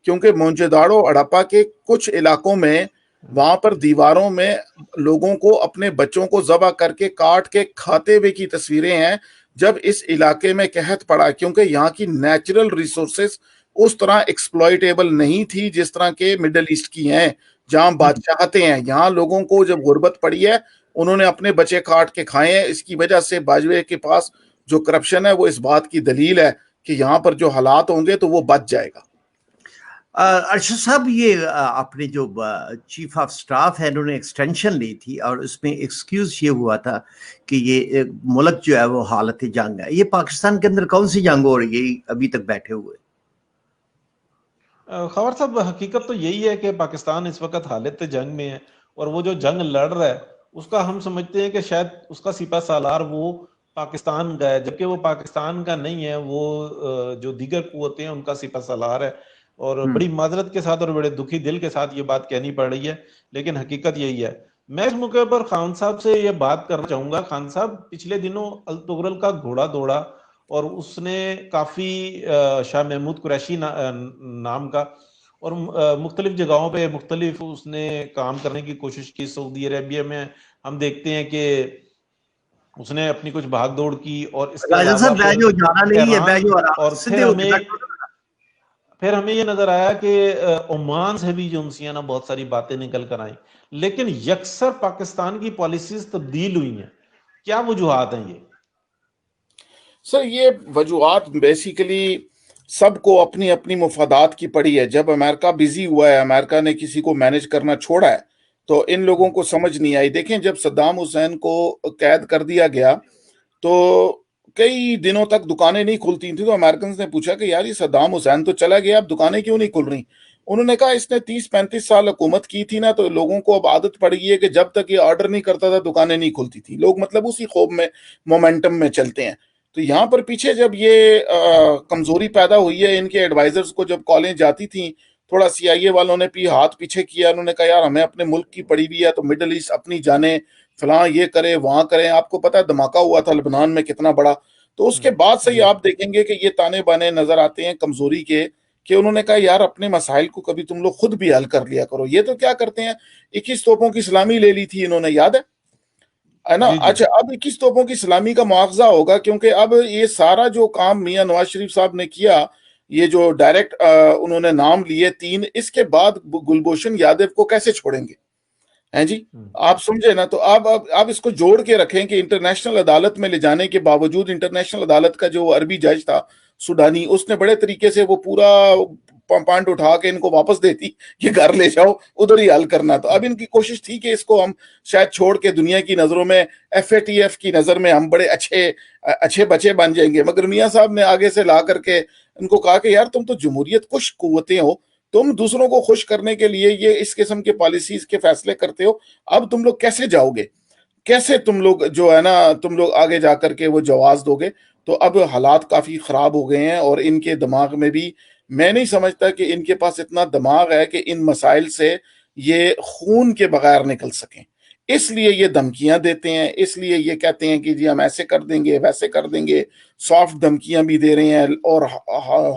کیونکہ مونجے-داڑو اڑپا کے کچھ علاقوں میں وہاں پر دیواروں میں لوگوں کو اپنے بچوں کو ذبح کر کے کاٹ کے کھاتے ہوئے کی تصویریں ہیں. جب اس علاقے میں قحط پڑا کیونکہ یہاں کی نیچرل ریسورسز اس طرح ایکسپلوئٹیبل نہیں تھی جس طرح کے مڈل ایسٹ کی ہیں جہاں بادشاہتے ہیں. یہاں لوگوں کو جب غربت پڑی ہے انہوں نے اپنے بچے کاٹ کے کھائے ہیں. اس کی وجہ سے باجوے کے پاس جو کرپشن ہے وہ اس بات کی دلیل ہے کہ یہاں پر جو حالات ہوں گے تو وہ بچ جائے گا. ارشد صاحب یہ اپنے جو چیف آف سٹاف ہے انہوں نے ایکسٹینشن لی تھی اور اس میں ایکسکیوز یہ ہوا تھا کہ یہ ملک جو ہے وہ حالت جنگ ہے. یہ پاکستان کے اندر کون سی جنگ ہو رہی ہے ابھی تک بیٹھے ہوئے؟ خبر صاحب حقیقت تو یہی ہے کہ پاکستان اس وقت حالت جنگ میں ہے، اور وہ جو جنگ لڑ رہا ہے اس کا ہم سمجھتے ہیں کہ شاید اس کا سپہ سالار وہ پاکستان کا ہے، جبکہ وہ پاکستان کا نہیں ہے، وہ جو دیگر قوتیں ہیں ان کا سپہ سالار ہے. اور بڑی معذرت کے ساتھ اور بڑے دکھی دل کے ساتھ یہ بات کہنی پڑ رہی ہے، لیکن حقیقت یہی ہے. میں اس موقع پر خان صاحب سے یہ بات کرنا چاہوں گا. خان صاحب پچھلے دنوں الطغرل کا گھوڑا دوڑا اور اس نے کافی شاہ محمود قریشی نام کا اور مختلف جگہوں پہ مختلف اس نے کام کرنے کی کوشش کی. سعودی عربیہ میں ہم دیکھتے ہیں کہ اس نے اپنی کچھ بھاگ دوڑ کی، اور اس کے علاوہ پھر ہمیں یہ نظر آیا کہ عمان سے بھی جو نا بہت ساری باتیں نکل کر آئیں، لیکن یکسر پاکستان کی پالیسیز تبدیل ہوئی ہیں. کیا وجوہات ہیں یہ؟ سر یہ وجوہات بیسیکلی سب کو اپنی اپنی مفادات کی پڑی ہے. جب امریکہ بزی ہوا ہے، امریکہ نے کسی کو مینج کرنا چھوڑا ہے، تو ان لوگوں کو سمجھ نہیں آئی. دیکھیں جب صدام حسین کو قید کر دیا گیا تو کئی دنوں تک دکانیں نہیں کھلتی تھیں، تو امریکنز نے پوچھا کہ یار یہ صدام حسین تو چلا گیا، اب دکانیں کیوں نہیں کھل رہی؟ انہوں نے کہا اس نے 30-35 سال حکومت کی تھی نا، تو لوگوں کو اب عادت پڑ گئی ہے کہ جب تک یہ آرڈر نہیں کرتا تھا دکانیں نہیں کھلتی تھی. لوگ مطلب اسی خوف میں مومنٹم میں چلتے ہیں. تو یہاں پر پیچھے جب یہ کمزوری پیدا ہوئی ہے، ان کے ایڈوائزرز کو جب کالیں جاتی تھیں، تھوڑا سی آئی اے والوں نے بھی ہاتھ پیچھے کیا. انہوں نے کہا یار ہمیں اپنے ملک کی پڑی ہوئی ہے، تو مڈل ایسٹ اپنی جانے فلاں یہ کرے وہاں کریں. آپ کو پتا ہے دھماکہ ہوا تھا لبنان میں کتنا بڑا. تو اس کے بعد سے آپ دیکھیں گے کہ یہ تانے بانے نظر آتے ہیں کمزوری کے، کہ انہوں نے کہا یار اپنے مسائل کو کبھی تم لوگ خود بھی حل کر لیا کرو. یہ تو کیا کرتے ہیں، 21 توپوں کی سلامی لے لی تھی انہوں نے، یاد ہے نا؟ اچھا اب 21 توپوں کی سلامی کا مواخذہ ہوگا، کیونکہ اب یہ سارا جو کام میاں نواز شریف صاحب نے کیا، یہ جو ڈائریکٹ انہوں نے نام لیے 3، اس کے بعد گلبھوشن یادو کو کیسے چھوڑیں گے؟ ہیں جی آپ سمجھے نا؟ تو آپ اس کو جوڑ کے رکھیں کہ انٹرنیشنل عدالت میں لے جانے کے باوجود انٹرنیشنل عدالت کا جو عربی جج تھا سوڈانی، اس نے بڑے طریقے سے وہ پورا پانڈ اٹھا کے ان کو واپس دیتی کہ گھر لے جاؤ، ادھر ہی حل کرنا. تو اب ان کی کوشش تھی کہ اس کو ہم شاید چھوڑ کے دنیا کی نظروں میں FATF کی نظر میں ہم بڑے اچھے بچے بن جائیں گے. مگر میاں صاحب نے آگے سے لا کر کے ان کو کہا کہ یار تم تو جمہوریت کش قوتیں ہو، تم دوسروں کو خوش کرنے کے لیے یہ اس قسم کے پالیسیز کے فیصلے کرتے ہو، اب تم لوگ کیسے جاؤ گے؟ کیسے تم لوگ جو ہے نا تم لوگ آگے جا کر کے وہ جواز دو گے؟ تو اب حالات کافی خراب ہو گئے ہیں، اور ان کے دماغ میں بھی میں نہیں سمجھتا کہ ان کے پاس اتنا دماغ ہے کہ ان مسائل سے یہ خون کے بغیر نکل سکیں. اس لیے یہ دھمکیاں دیتے ہیں، اس لیے یہ کہتے ہیں کہ جی ہم ایسے کر دیں گے ویسے کر دیں گے. سافٹ دھمکیاں بھی دے رہے ہیں، اور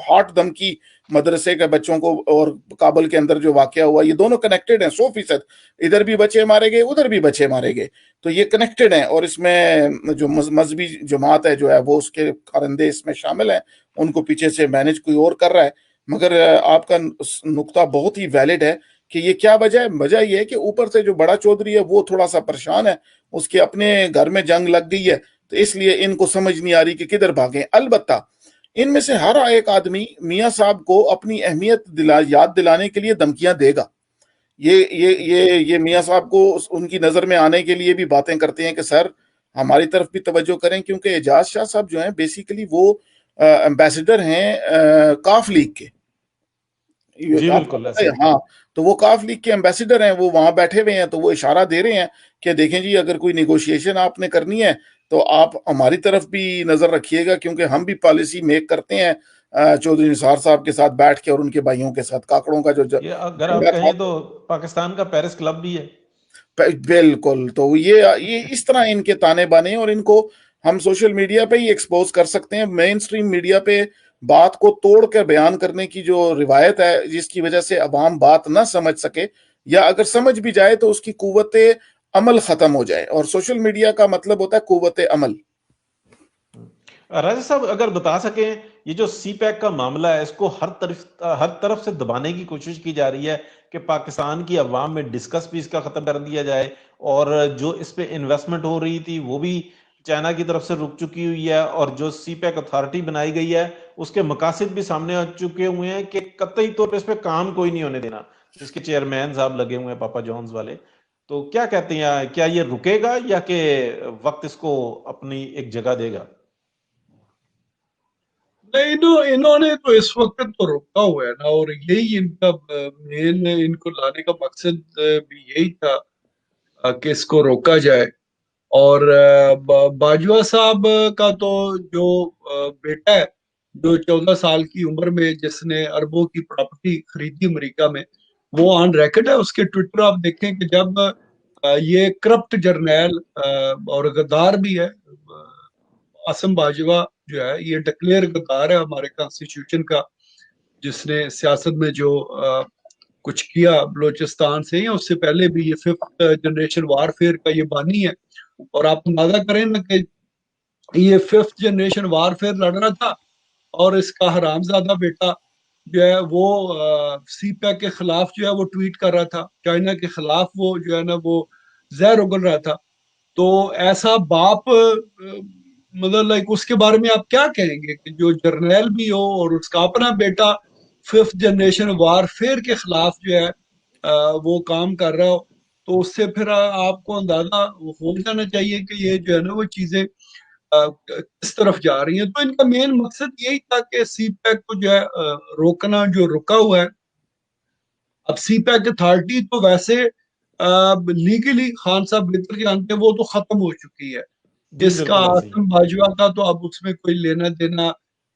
ہاٹ دھمکی مدرسے کے بچوں کو، اور کابل کے اندر جو واقعہ ہوا، یہ دونوں کنیکٹڈ ہیں 100%. ادھر بھی بچے مارے گئے، ادھر بھی بچے مارے گئے، تو یہ کنیکٹڈ ہیں. اور اس میں جو مذہبی جماعت ہے جو ہے وہ اس کے کارندے اس میں شامل ہیں، ان کو پیچھے سے مینج کوئی اور کر رہا ہے. مگر آپ کا نقطہ بہت ہی ویلڈ ہے کہ یہ کیا وجہ ہے. وجہ یہ ہے کہ اوپر سے جو بڑا چودھری ہے وہ تھوڑا سا پریشان ہے، اس کے اپنے گھر میں جنگ لگ گئی ہے، تو اس لیے ان کو سمجھ نہیں آ رہی کہ کدھر بھاگیں. البتہ ان میں سے ہر ایک آدمی میاں صاحب کو اپنی اہمیت یاد دلانے کے لیے دھمکیاں دے گا. یہ میاں صاحب کو ان کی نظر میں آنے کے لیے بھی باتیں کرتے ہیں کہ سر ہماری طرف بھی توجہ کریں، کیونکہ اعجاز شاہ صاحب جو ہیں بیسیکلی وہ ایمبیسڈر ہیں کاف لیگ کے. جی بالکل، ہاں تو وہ کاف لیگ کے ایمبیسڈر ہیں، وہ وہاں بیٹھے ہوئے ہیں، تو وہ اشارہ دے رہے ہیں کہ دیکھیں جی اگر کوئی نیگوشیشن آپ نے کرنی ہے تو آپ ہماری طرف بھی نظر رکھیے گا، کیونکہ ہم بھی پالیسی میک کرتے ہیں چودھری نثار صاحب کے ساتھ بیٹھ کے، اور ان کے بھائیوں کے ساتھ. کاکڑوں کا جو اگر آپ کہیں تو پاکستان کا پیرس کلب بھی ہے. بالکل. تو یہ اس طرح ان کے تانے بانے، اور ان کو ہم سوشل میڈیا پہ ہی ایکسپوز کر سکتے ہیں. مین سٹریم میڈیا پہ بات کو توڑ کر بیان کرنے کی جو روایت ہے، جس کی وجہ سے عوام بات نہ سمجھ سکے، یا اگر سمجھ بھی جائے تو اس کی قوت عمل ختم ہو جائے. اور سوشل میڈیا کا مطلب ہوتا ہے قوت عمل. راجہ صاحب اگر بتا سکیں، یہ جو سی پیک کا معاملہ ہے اس کو ہر طرف سے دبانے کی کوشش کی جا رہی ہے کہ پاکستان کی عوام میں ڈسکس بھی اس کا ختم کر دیا جائے، اور جو اس پہ انویسٹمنٹ ہو رہی تھی وہ بھی چائنا کی طرف سے رک چکی ہوئی ہے اور جو سی پیک اتھارٹی بنائی گئی ہے اس کے مقاصد بھی سامنے آ چکے ہوئے ہیں کہ قطعی طور پہ اس پہ کام کوئی نہیں ہونے دینا، جس کے چیئرمین صاحب لگے ہوئے ہیں پاپا جونز والے. تو کیا کہتے ہیں، کیا یہ رکے گا یا کہ وقت اس کو اپنی ایک جگہ دے گا؟ نہیں، انہوں نے تو اس وقت تو روکا ہوا ہے نا، اور یہی ان کا مین، ان کو لانے کا مقصد بھی یہی تھا کہ اس کو روکا جائے. اور باجوہ صاحب کا تو جو بیٹا ہے جو 14 سال کی عمر میں جس نے اربوں کی پراپرٹی خریدی امریکہ میں، وہ آن ریکڈ ہے. اس کے ٹویٹر آپ دیکھیں کہ جب یہ کرپٹ جرنیل اور غدار بھی ہے عاصم باجوہ جو ہے، یہ ڈکلیئر غدار ہے ہمارے کانسٹیٹیوشن کا، جس نے سیاست میں جو کچھ کیا بلوچستان سے یا اس سے پہلے بھی، یہ 5th جنریشن وارفیئر کا یہ بانی ہے. اور آپ اندازہ کریں نا کہ یہ 5th جنریشن وارفیئر لڑ رہا تھا اور اس کا حرامزادہ بیٹا جو ہے وہ سی پیک کے خلاف جو ہے وہ ٹویٹ کر رہا تھا، چائنا کے خلاف وہ جو ہے نا وہ زہر اگل رہا تھا. تو ایسا باپ مطلب لائک اس کے بارے میں آپ کیا کہیں گے کہ جو جرنیل بھی ہو اور اس کا اپنا بیٹا 5th جنریشن وارفیئر کے خلاف جو ہے وہ کام کر رہا ہو. تو اس سے پھر آپ کو اندازہ ہو جانا چاہیے کہ یہ جو ہے نا وہ چیزیں کس طرف جا رہی ہیں. تو ان کا مین مقصد یہی تھا کہ سی پیک کو جو ہے روکنا، جو رکا ہوا ہے. اب سی پیک اتھارٹی تو ویسے لیگلی خان صاحب بہتر جانتے ہیں وہ تو ختم ہو چکی ہے. جس کا عاصم باجوہ کا تو اب اس میں کوئی لینا دینا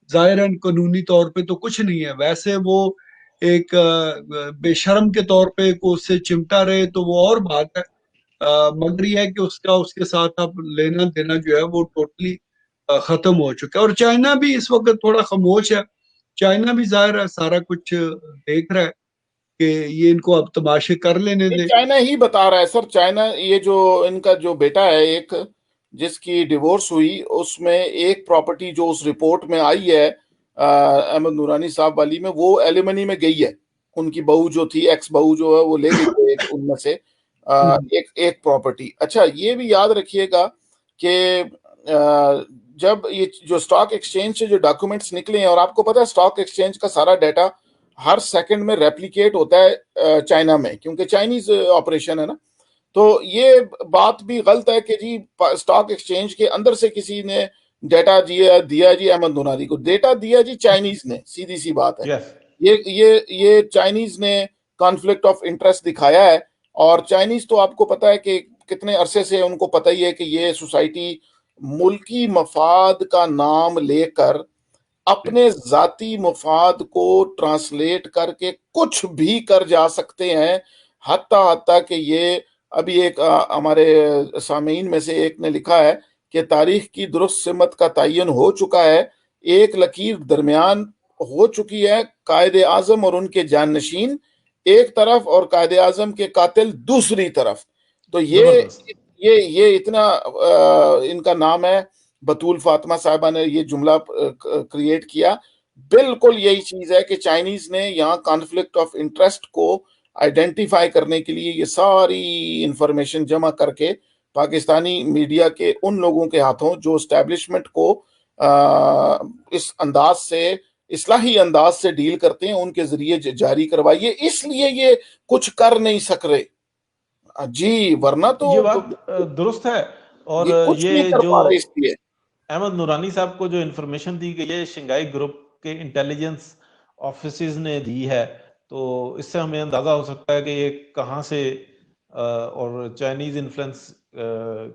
ظاہراً قانونی طور پہ تو کچھ نہیں ہے. ویسے وہ ایک بے شرم کے طور پہ کو اس سے چمٹا رہے تو وہ اور بات ہے، مگر یہ ہے کہ اس کے ساتھ اب لینا دینا جو ہے وہ ٹوٹلی ختم ہو چکا ہے. اور چائنا بھی اس وقت تھوڑا خاموش ہے. چائنا بھی ظاہر ہے سارا کچھ دیکھ رہا ہے کہ یہ ان کو اب تماشے کر لینے دے. چائنا ہی بتا رہا ہے سر. چائنا یہ جو ان کا جو بیٹا ہے ایک جس کی ڈیورس ہوئی، اس میں ایک پراپرٹی جو اس رپورٹ میں آئی ہے احمد نورانی صاحب والی میں، وہ ایلیمنی میں گئی ہے. ان کی بہو جو تھی، ایکس بہو جو ہے، وہ لے گئی تھی ان میں سے ایک پراپرٹی. اچھا یہ بھی یاد رکھیے گا کہ جب یہ جو اسٹاک ایکسچینج سے جو ڈاکومنٹس نکلے ہیں، اور آپ کو پتا ہے اسٹاک ایکسچینج کا سارا ڈیٹا ہر سیکنڈ میں ریپلیکیٹ ہوتا ہے چائنا میں، کیونکہ چائنیز آپریشن ہے نا. تو یہ بات بھی غلط ہے کہ جی اسٹاک ایکسچینج کے اندر سے کسی نے ڈیٹا دیا جی احمد نورانی کو. ڈیٹا دیا جی چائنیز نے، سیدھی سی بات ہے. یہ چائنیز نے کانفلکٹ آف انٹرسٹ دکھایا ہے. اور چائنیز تو آپ کو پتا ہے کہ کتنے عرصے سے ان کو پتہ ہی ہے کہ یہ سوسائٹی ملکی مفاد کا نام لے کر اپنے ذاتی مفاد کو ٹرانسلیٹ کر کے کچھ بھی کر جا سکتے ہیں. حتیٰ کہ یہ ابھی ایک ہمارے سامعین میں سے ایک نے لکھا ہے کہ تاریخ کی درست سمت کا تعین ہو چکا ہے. ایک لکیر درمیان ہو چکی ہے، قائد اعظم اور ان کے جانشین ایک طرف اور قائد اعظم کے قاتل دوسری طرف. تو یہ اتنا ان کا نام ہے، بطول فاطمہ صاحبہ نے یہ جملہ کریٹ کیا. بالکل یہی چیز ہے کہ چائنیز نے یہاں کانفلکٹ آف انٹرسٹ کو آئیڈینٹیفائی کرنے کے لیے یہ ساری انفارمیشن جمع کر کے پاکستانی میڈیا کے ان لوگوں کے ہاتھوں جو اسٹیبلشمنٹ کو اس انداز سے، اصلاحی انداز سے ڈیل کرتے ہیں، ان کے ذریعے جاری کروائیے. اس لیے یہ کچھ کر نہیں سک رہے جی، ورنہ تو یہ بات درست ہے. اور یہ جو احمد نورانی صاحب کو جو انفارمیشن دی گئی ہے شنگھائی گروپ کے انٹیلیجنس آفیسز نے دی ہے، تو اس سے ہمیں اندازہ ہو سکتا ہے کہ یہ کہاں سے اور چائنیز انفلوئنس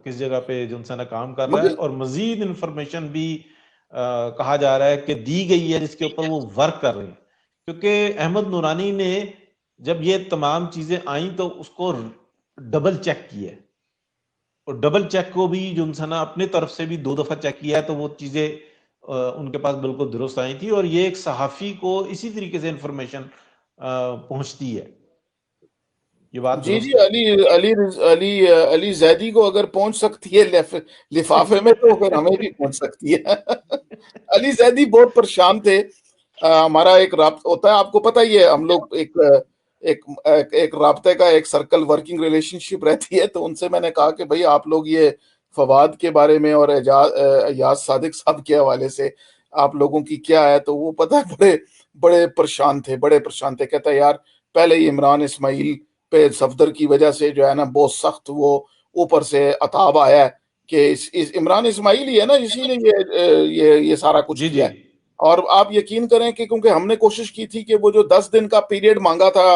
کس جگہ پہ جو انسان کام کر رہا ہے. اور مزید انفارمیشن بھی کہا جا رہا ہے کہ دی گئی ہے جس کے اوپر وہ ورک کر رہے ہیں. کیونکہ احمد نورانی نے جب یہ تمام چیزیں آئیں تو اس کو ڈبل چیک کیا ہے، اور ڈبل چیک کو بھی جو انسان اپنے طرف سے بھی 2 دفعہ چیک کیا ہے، تو وہ چیزیں ان کے پاس بالکل درست آئی تھی. اور یہ ایک صحافی کو اسی طریقے سے انفارمیشن پہنچتی ہے. یہ بات جی علی زیدی کو اگر پہنچ سکتی ہے لفافے میں تو پھر ہمیں بھی پہنچ سکتی ہے. علی زیدی بہت پریشان تھے. ہمارا ایک رابطہ ہوتا ہے، آپ کو پتہ ہی ہے، ہم لوگ ایک رابطے کا ایک سرکل ورکنگ ریلیشن شپ رہتی ہے. تو ان سے میں نے کہا کہ بھئی آپ لوگ یہ فواد کے بارے میں اور ایاز صادق صاحب کے حوالے سے آپ لوگوں کی کیا ہے، تو وہ پتہ بڑے پریشان تھے. کہتا ہے یار پہلے ہی عمران اسماعیل پہ صفدر کی وجہ سے جو ہے نا بہت سخت وہ اوپر سے عطاب آیا ہے کہ عمران اسماعیل ہی ہے نا اسی نے یہ سارا کچھ جی کیا ہے. اور آپ یقین کریں کہ کیونکہ ہم نے کوشش کی تھی کہ وہ جو 10 دن کا پیریڈ مانگا تھا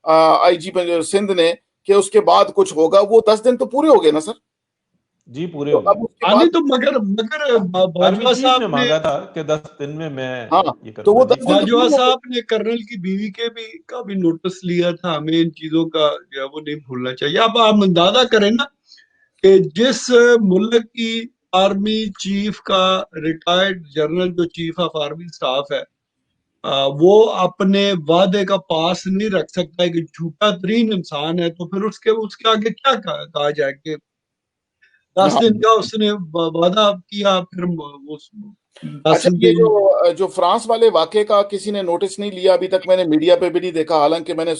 آئی جی سندھ نے کہ اس کے بعد کچھ ہوگا، وہ 10 دن تو پورے ہو گئے نا سر. جی پورے تو ہو گئے. اب اس کے نہیں بعد تو مگر باجوہ چیف صاحب نے نے مانگا تھا کہ 10 دن میں میں ہاں یہ تو کروں وہ گا. 10 دن تو باجوہ پورے ہو گئے. صاحب نے کرنل کی بیوی کا بھی نوٹس لیا تھا. ہمیں ان چیزوں کا جو ہے وہ نہیں بھولنا چاہیے. اب آپ اندازہ کریں نا کہ جس ملک کی آرمی چیف کا ریٹائرڈ جنرل جو چیف آف آرمی اسٹاف ہے وہ اپنے وعدے کا پاس نہیں رکھ سکتا ہے کہ جھوٹا ترین انسان ہے، تو پھر اس کے آگے کیا کہا جائے کہ 10 دن کا اس نے وعدہ کیا، پھر 10 اچھا دن یہ جو فرانس والے واقعے کا کسی نے نوٹس نہیں لیا ابھی تک، میں نے میڈیا پہ بھی نہیں دیکھا، حالانکہ میں نے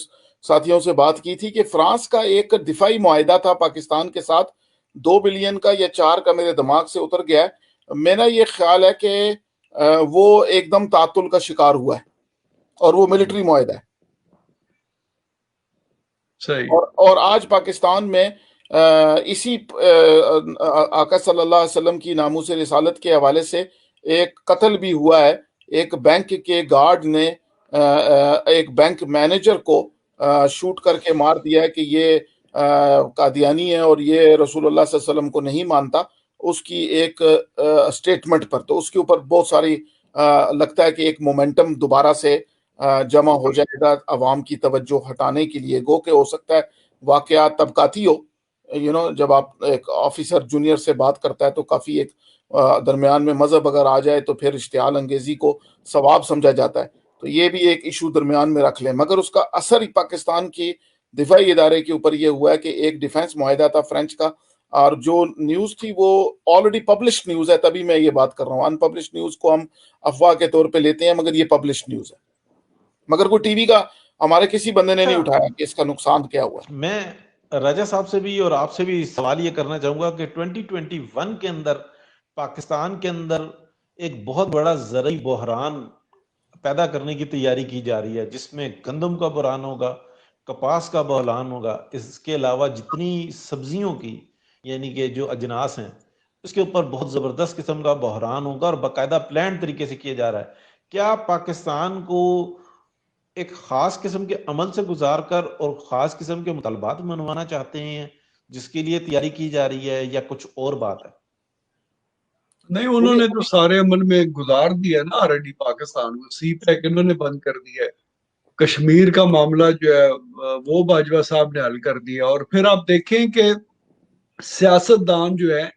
ساتھیوں سے بات کی تھی کہ فرانس کا ایک دفاعی معاہدہ تھا پاکستان کے ساتھ 2 بلین کا یا 4 کا، میرے دماغ سے اتر گیا ہے. میرا یہ خیال ہے کہ وہ ایک دم تعطل کا شکار ہوا ہے اور وہ ملٹری معاہدہ ہے. صحیح. اور آج پاکستان میں اسی آقا صلی اللہ علیہ وسلم کی ناموس رسالت کے حوالے سے ایک قتل بھی ہوا ہے. ایک بینک کے گارڈ نے ایک بینک مینیجر کو شوٹ کر کے مار دیا ہے کہ یہ قادیانی ہے اور یہ رسول اللہ صلی اللہ علیہ وسلم کو نہیں مانتا، اس کی ایک سٹیٹمنٹ پر. تو اس کے اوپر بہت ساری لگتا ہے کہ ایک مومنٹم دوبارہ سے جمع ہو جائے گا عوام کی توجہ ہٹانے کے لیے. گو کہ ہو سکتا ہے واقعات طبقاتی ہو، جب آپ ایک آفیسر جونیئر سے بات کرتا ہے تو کافی ایک درمیان میں مذہب اگر آ جائے تو پھر اشتعال انگیزی کو ثواب سمجھا جاتا ہے. تو یہ بھی ایک ایشو درمیان میں رکھ لیں، مگر اس کا اثر ہی پاکستان کی دفاعی ادارے کے اوپر یہ ہوا ہے کہ ایک ڈیفنس معاہدہ تھا فرینچ کا، اور جو نیوز تھی وہ آلریڈی پبلشڈ نیوز ہے، تبھی میں یہ بات کر رہا ہوں. ان پبلشڈ نیوز کو ہم افواہ کے طور پہ لیتے ہیں، مگر یہ پبلشڈ نیوز ہے، مگر کوئی ٹی وی کا ہمارے کسی بندے نے نہیں اٹھایا کہ اس کا نقصان کیا ہوا ہے. میں راجہ صاحب سے بھی اور آپ سے بھی سوال یہ کرنا چاہوں گا کہ 2021 کے اندر پاکستان کے اندر ایک بہت بڑا زرعی بحران پیدا کرنے کی تیاری کی جا رہی ہے، جس میں گندم کا بحران ہوگا، کپاس کا بحران ہوگا، اس کے علاوہ جتنی سبزیوں کی یعنی کہ جو اجناس ہیں اس کے اوپر بہت زبردست قسم کا بحران ہوگا اور باقاعدہ پلان طریقے سے کیا جا رہا ہے. کیا پاکستان کو ایک خاص قسم کے عمل سے گزار کر اور خاص قسم کے مطالبات منوانا چاہتے ہیں جس کے لیے تیاری کی جا رہی ہے، یا کچھ اور بات ہے؟ نہیں، انہوں نے تو سارے عمل میں گزار دیا نا آلریڈی پاکستان کو. سی پیک انہوں نے بند کر دیا ہے. کشمیر کا معاملہ جو ہے وہ باجوہ صاحب نے حل کر دیا. اور پھر آپ دیکھیں کہ سیاستدان جو ہے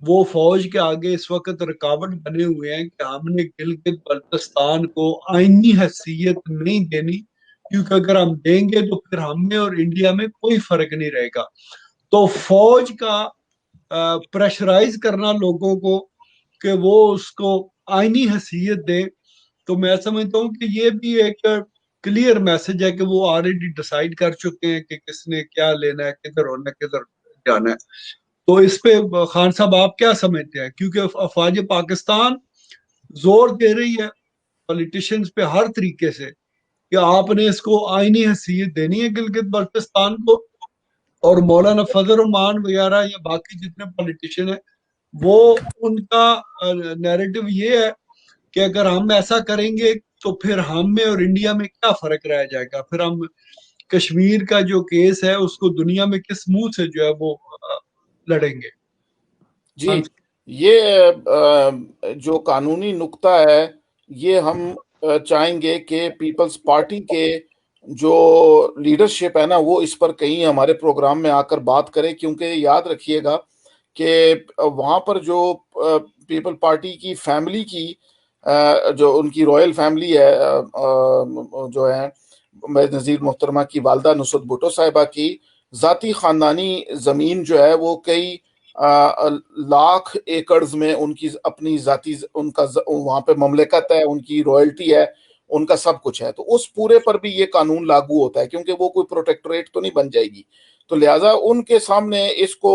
وہ فوج کے آگے اس وقت رکاوٹ بنے ہوئے ہیں کہ ہم نے گلگت بلتستان کو آئینی حیثیت نہیں دینی، کیونکہ اگر ہم دیں گے تو پھر ہم میں اور انڈیا میں کوئی فرق نہیں رہے گا. تو فوج کا پریشرائز کرنا لوگوں کو کہ وہ اس کو آئینی حیثیت دیں، تو میں سمجھتا ہوں کہ یہ بھی ایک کلیئر میسج ہے کہ وہ آلریڈی ڈیسائیڈ کر چکے ہیں کہ کس نے کیا لینا ہے، کدھر ہونا ہے، کدھر جانا ہے. تو اس پہ خان صاحب آپ کیا سمجھتے ہیں؟ کیونکہ افواج پاکستان زور دے رہی ہے پولیٹیشنز پہ ہر طریقے سے کہ آپ نے اس کو آئینی حیثیت دینی ہے گلگت بلتستان کو. اور مولانا فضل الرحمان وغیرہ یا باقی جتنے پولیٹیشین ہیں وہ ان کا نیریٹو یہ ہے کہ اگر ہم ایسا کریں گے تو پھر ہم میں اور انڈیا میں کیا فرق رہ جائے گا، پھر ہم کشمیر کا جو کیس ہے اس کو دنیا میں کس منہ سے جو ہے وہ لڑیں گے. جی یہ جو قانونی نقطہ ہے یہ ہم چاہیں گے کہ پیپلز پارٹی کے جو لیڈرشپ ہے نا وہ اس پر کہیں ہمارے پروگرام میں آ کر بات کرے، کیونکہ یاد رکھیے گا کہ وہاں پر جو پیپل پارٹی کی فیملی کی جو ان کی رائل فیملی ہے جو ہے نذیر محترمہ کی والدہ نصرت بھٹو صاحبہ کی ذاتی خاندانی زمین جو ہے وہ کئی لاکھ ایکڑز میں ان کی اپنی ذاتی ان کا وہاں پہ مملکت ہے، ان کی رائلٹی ہے، ان کا سب کچھ ہے. تو اس پورے پر بھی یہ قانون لاگو ہوتا ہے کیونکہ وہ کوئی پروٹیکٹوریٹ تو نہیں بن جائے گی. تو لہٰذا ان کے سامنے اس کو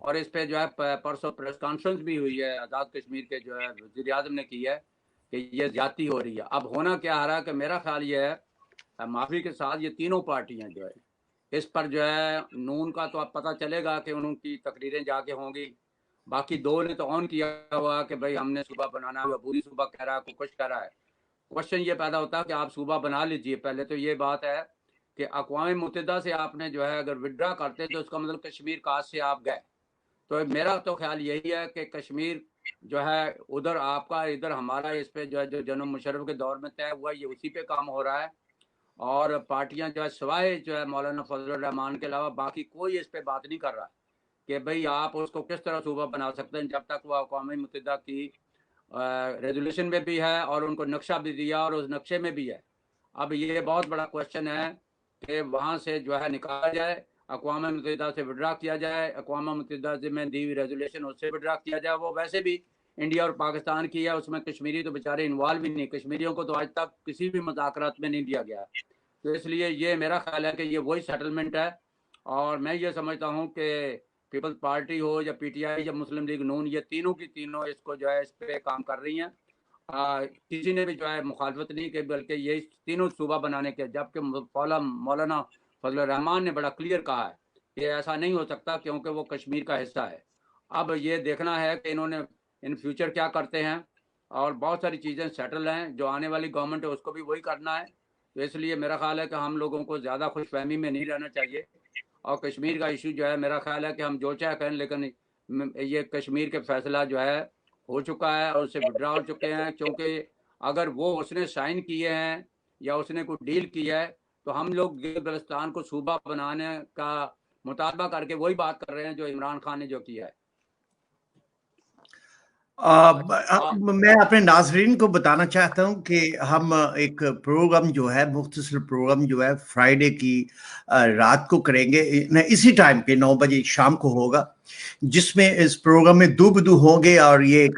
اور اس پہ جو ہے پرسوں پریس کانفرنس بھی ہوئی ہے آزاد کشمیر کے جو ہے وزیر اعظم نے کی ہے کہ یہ زیادتی ہو رہی ہے. اب ہونا کیا رہا ہے کہ میرا خیال یہ ہے معافی کے ساتھ یہ تینوں پارٹیاں جو ہے اس پر جو ہے نون کا تو اب پتہ چلے گا کہ ان کی تقریریں جا کے ہوں گی. باقی دو نے تو آن کیا ہوا کہ بھائی ہم نے صوبہ بنانا ہے, پوری صوبہ کہہ رہا ہے, کوئی کچھ کہہ رہا ہے. کوشچن یہ پیدا ہوتا ہے کہ آپ صوبہ بنا لیجئے. پہلے تو یہ بات ہے کہ اقوام متحدہ سے آپ نے جو ہے اگر ودرا کرتے تو اس کا مطلب کشمیر کاس سے آپ گئے. تو میرا تو خیال یہی ہے کہ کشمیر جو ہے ادھر آپ کا ادھر ہمارا اس پہ جو ہے جو جنرل مشرف کے دور میں طے ہوا یہ اسی پہ کام ہو رہا ہے. اور پارٹیاں جو ہے سوائے جو ہے مولانا فضل الرحمان کے علاوہ باقی کوئی اس پہ بات نہیں کر رہا کہ بھئی آپ اس کو کس طرح صوبہ بنا سکتے ہیں جب تک وہ اقوام متحدہ کی ریزولوشن میں بھی ہے اور ان کو نقشہ بھی دیا اور اس نقشے میں بھی ہے. اب یہ بہت بڑا کوشچن ہے کہ وہاں سے جو ہے نکالا جائے, اقوام متحدہ سے وڈرا کیا جائے, اقوام متحدہ میں دی ہوئی ریزولوشن اس سے وڈرا کیا جائے. وہ ویسے بھی انڈیا اور پاکستان کی ہے, اس میں کشمیری تو بیچارے انوالو ہی نہیں, کشمیریوں کو تو آج تک کسی بھی مذاکرات میں نہیں لیا گیا. تو اس لیے یہ میرا خیال ہے کہ یہ وہی سیٹلمنٹ ہے. اور میں یہ سمجھتا ہوں کہ پیپلز پارٹی ہو یا پی ٹی آئی یا مسلم لیگ نون, یہ تینوں کی تینوں اس کو جو ہے اس پہ کام کر رہی ہیں. کسی نے بھی جو ہے مخالفت نہیں کی, بلکہ یہ تینوں صوبہ بنانے کے, جبکہ مولانا فضل الرحمان نے بڑا کلیئر کہا ہے کہ ایسا نہیں ہو سکتا کیونکہ وہ کشمیر کا حصہ ہے. اب یہ دیکھنا ہے کہ انہوں نے ان فیوچر کیا کرتے ہیں, اور بہت ساری چیزیں سیٹل ہیں, جو آنے والی گورنمنٹ ہے اس کو بھی وہی کرنا ہے. تو اس لیے میرا خیال ہے کہ ہم لوگوں کو زیادہ خوش فہمی میں نہیں رہنا چاہیے. اور کشمیر کا ایشو جو ہے میرا خیال ہے کہ ہم جو چاہے کریں, لیکن یہ کشمیر کے فیصلہ جو ہے ہو چکا ہے اور اس سے وڈرا ہو چکے ہیں. کیونکہ اگر وہ اس نے سائن کیے ہیں یا اس نے کوئی ڈیل کی ہے تو ہم لوگ گلگت بلتستان کو صوبہ بنانے کا مطالبہ کر کے وہی بات کر رہے ہیں جو عمران خان نے جو کیا ہے. میں اپنے ناظرین کو بتانا چاہتا ہوں کہ ہم ایک پروگرام جو ہے مختصر پروگرام جو ہے فرائیڈے کی رات کو کریں گے, اسی ٹائم پہ 9 بجے شام کو ہوگا, جس میں اس پروگرام میں دو بدو ہوں گے اور یہ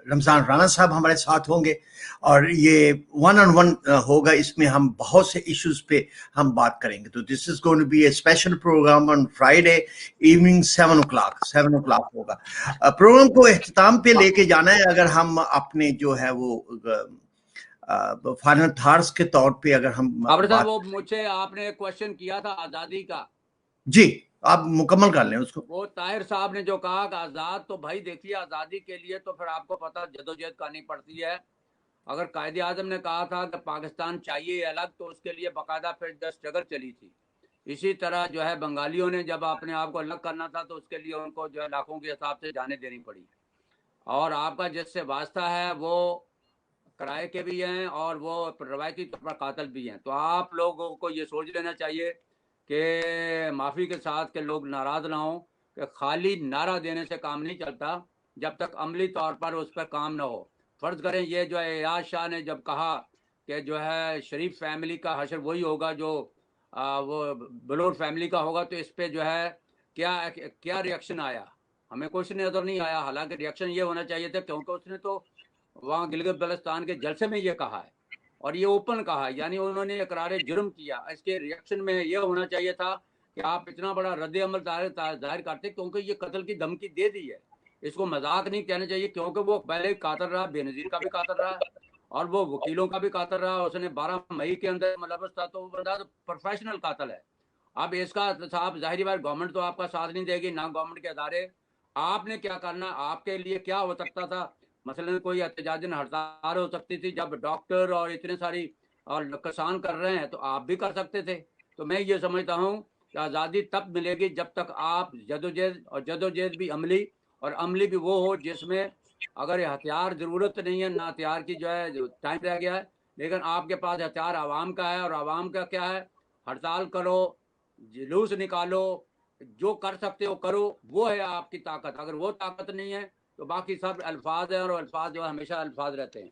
رمضان رانا صاحب ہمارے ساتھ ہوں گے اور یہ 1-on-1 ہوگا. اس میں ہم بہت سے ایشوز پہ ہم بات کریں گے. تو this is going to be a special program on Friday evening 7 o'clock ہوگا. پروگرام کو اختتام پہ لے کے جانا ہے. اگر ہم اپنے جو ہے وہ فائنل تھارس کے طور پہ اگر ہم وہ مجھے آپ نے کوشچن کیا تھا آزادی کا, جی آپ مکمل کر لیں اس کو. وہ طاہر صاحب نے جو کہا کہ آزاد, تو بھائی دیکھیے آزادی کے لیے تو پھر آپ کو پتا جدوجہد کرنی پڑتی ہے. اگر قائد اعظم نے کہا تھا کہ پاکستان چاہیے الگ, تو اس کے لیے باقاعدہ پھر 10 اسٹرگل چلی تھی. اسی طرح جو ہے بنگالیوں نے جب اپنے آپ کو الگ کرنا تھا تو اس کے لیے ان کو جو ہے لاکھوں کے حساب سے جانیں دینی پڑی. اور آپ کا جس سے واسطہ ہے وہ کرائے کے بھی ہیں اور وہ روایتی طور پر قاتل بھی ہیں. تو آپ لوگوں کو یہ سوچ لینا چاہیے کہ معافی کے ساتھ کہ لوگ ناراض نہ ہوں کہ خالی نعرہ دینے سے کام نہیں چلتا جب تک عملی طور پر اس پر کام نہ ہو. فرض کریں یہ جو ہے ایاز شاہ نے جب کہا کہ جو ہے شریف فیملی کا حشر وہی ہوگا جو وہ بلور فیملی کا ہوگا, تو اس پہ جو ہے کیا ریئیکشن آیا؟ ہمیں کچھ نظر نہیں آیا. حالانکہ ریئیکشن یہ ہونا چاہیے تھا کیونکہ اس نے تو وہاں گلگت بلتستان کے جلسے میں یہ کہا ہے اور یہ اوپن کہا ہے, یعنی انہوں نے اقرار جرم کیا. اس کے ریئیکشن میں یہ ہونا چاہیے تھا کہ آپ اتنا بڑا رد عمل ظاہر کرتے, کیونکہ یہ قتل کی دھمکی دے دی ہے. اس کو مذاق نہیں کہنا چاہیے کیونکہ وہ پہلے قاتل رہا, بے نظیر کا بھی قاتل رہا اور وہ وکیلوں کا بھی قاتل رہا. اس نے 12 مئی کے اندر ملوث تھا, تو وہ بندہ پروفیشنل قاتل ہے. اب اس کا صاحب ظاہری بات گورنمنٹ تو آپ کا ساتھ نہیں دے گی, نہ گورنمنٹ کے ادارے. آپ نے کیا کرنا, آپ کے لیے کیا ہو سکتا تھا؟ مثلا کوئی احتجاجن ہڑتال ہو سکتی تھی. جب ڈاکٹر اور اتنے ساری اور کسان کر رہے ہیں تو آپ بھی کر سکتے تھے. تو میں یہ سمجھتا ہوں کہ آزادی تب ملے گی جب تک آپ جدوجہد بھی عملی اور عملی بھی وہ ہو جس میں اگر ہتھیار ضرورت نہیں ہے, نہ ہتھیار کی جو ہے ٹائم رہ گیا ہے, لیکن آپ کے پاس ہتھیار عوام کا ہے. اور عوام کا کیا ہے؟ ہڑتال کرو, جلوس نکالو, جو کر سکتے ہو کرو, وہ ہے آپ کی طاقت. اگر وہ طاقت نہیں ہے تو باقی سب الفاظ ہیں, اور الفاظ جو ہمیشہ الفاظ رہتے ہیں.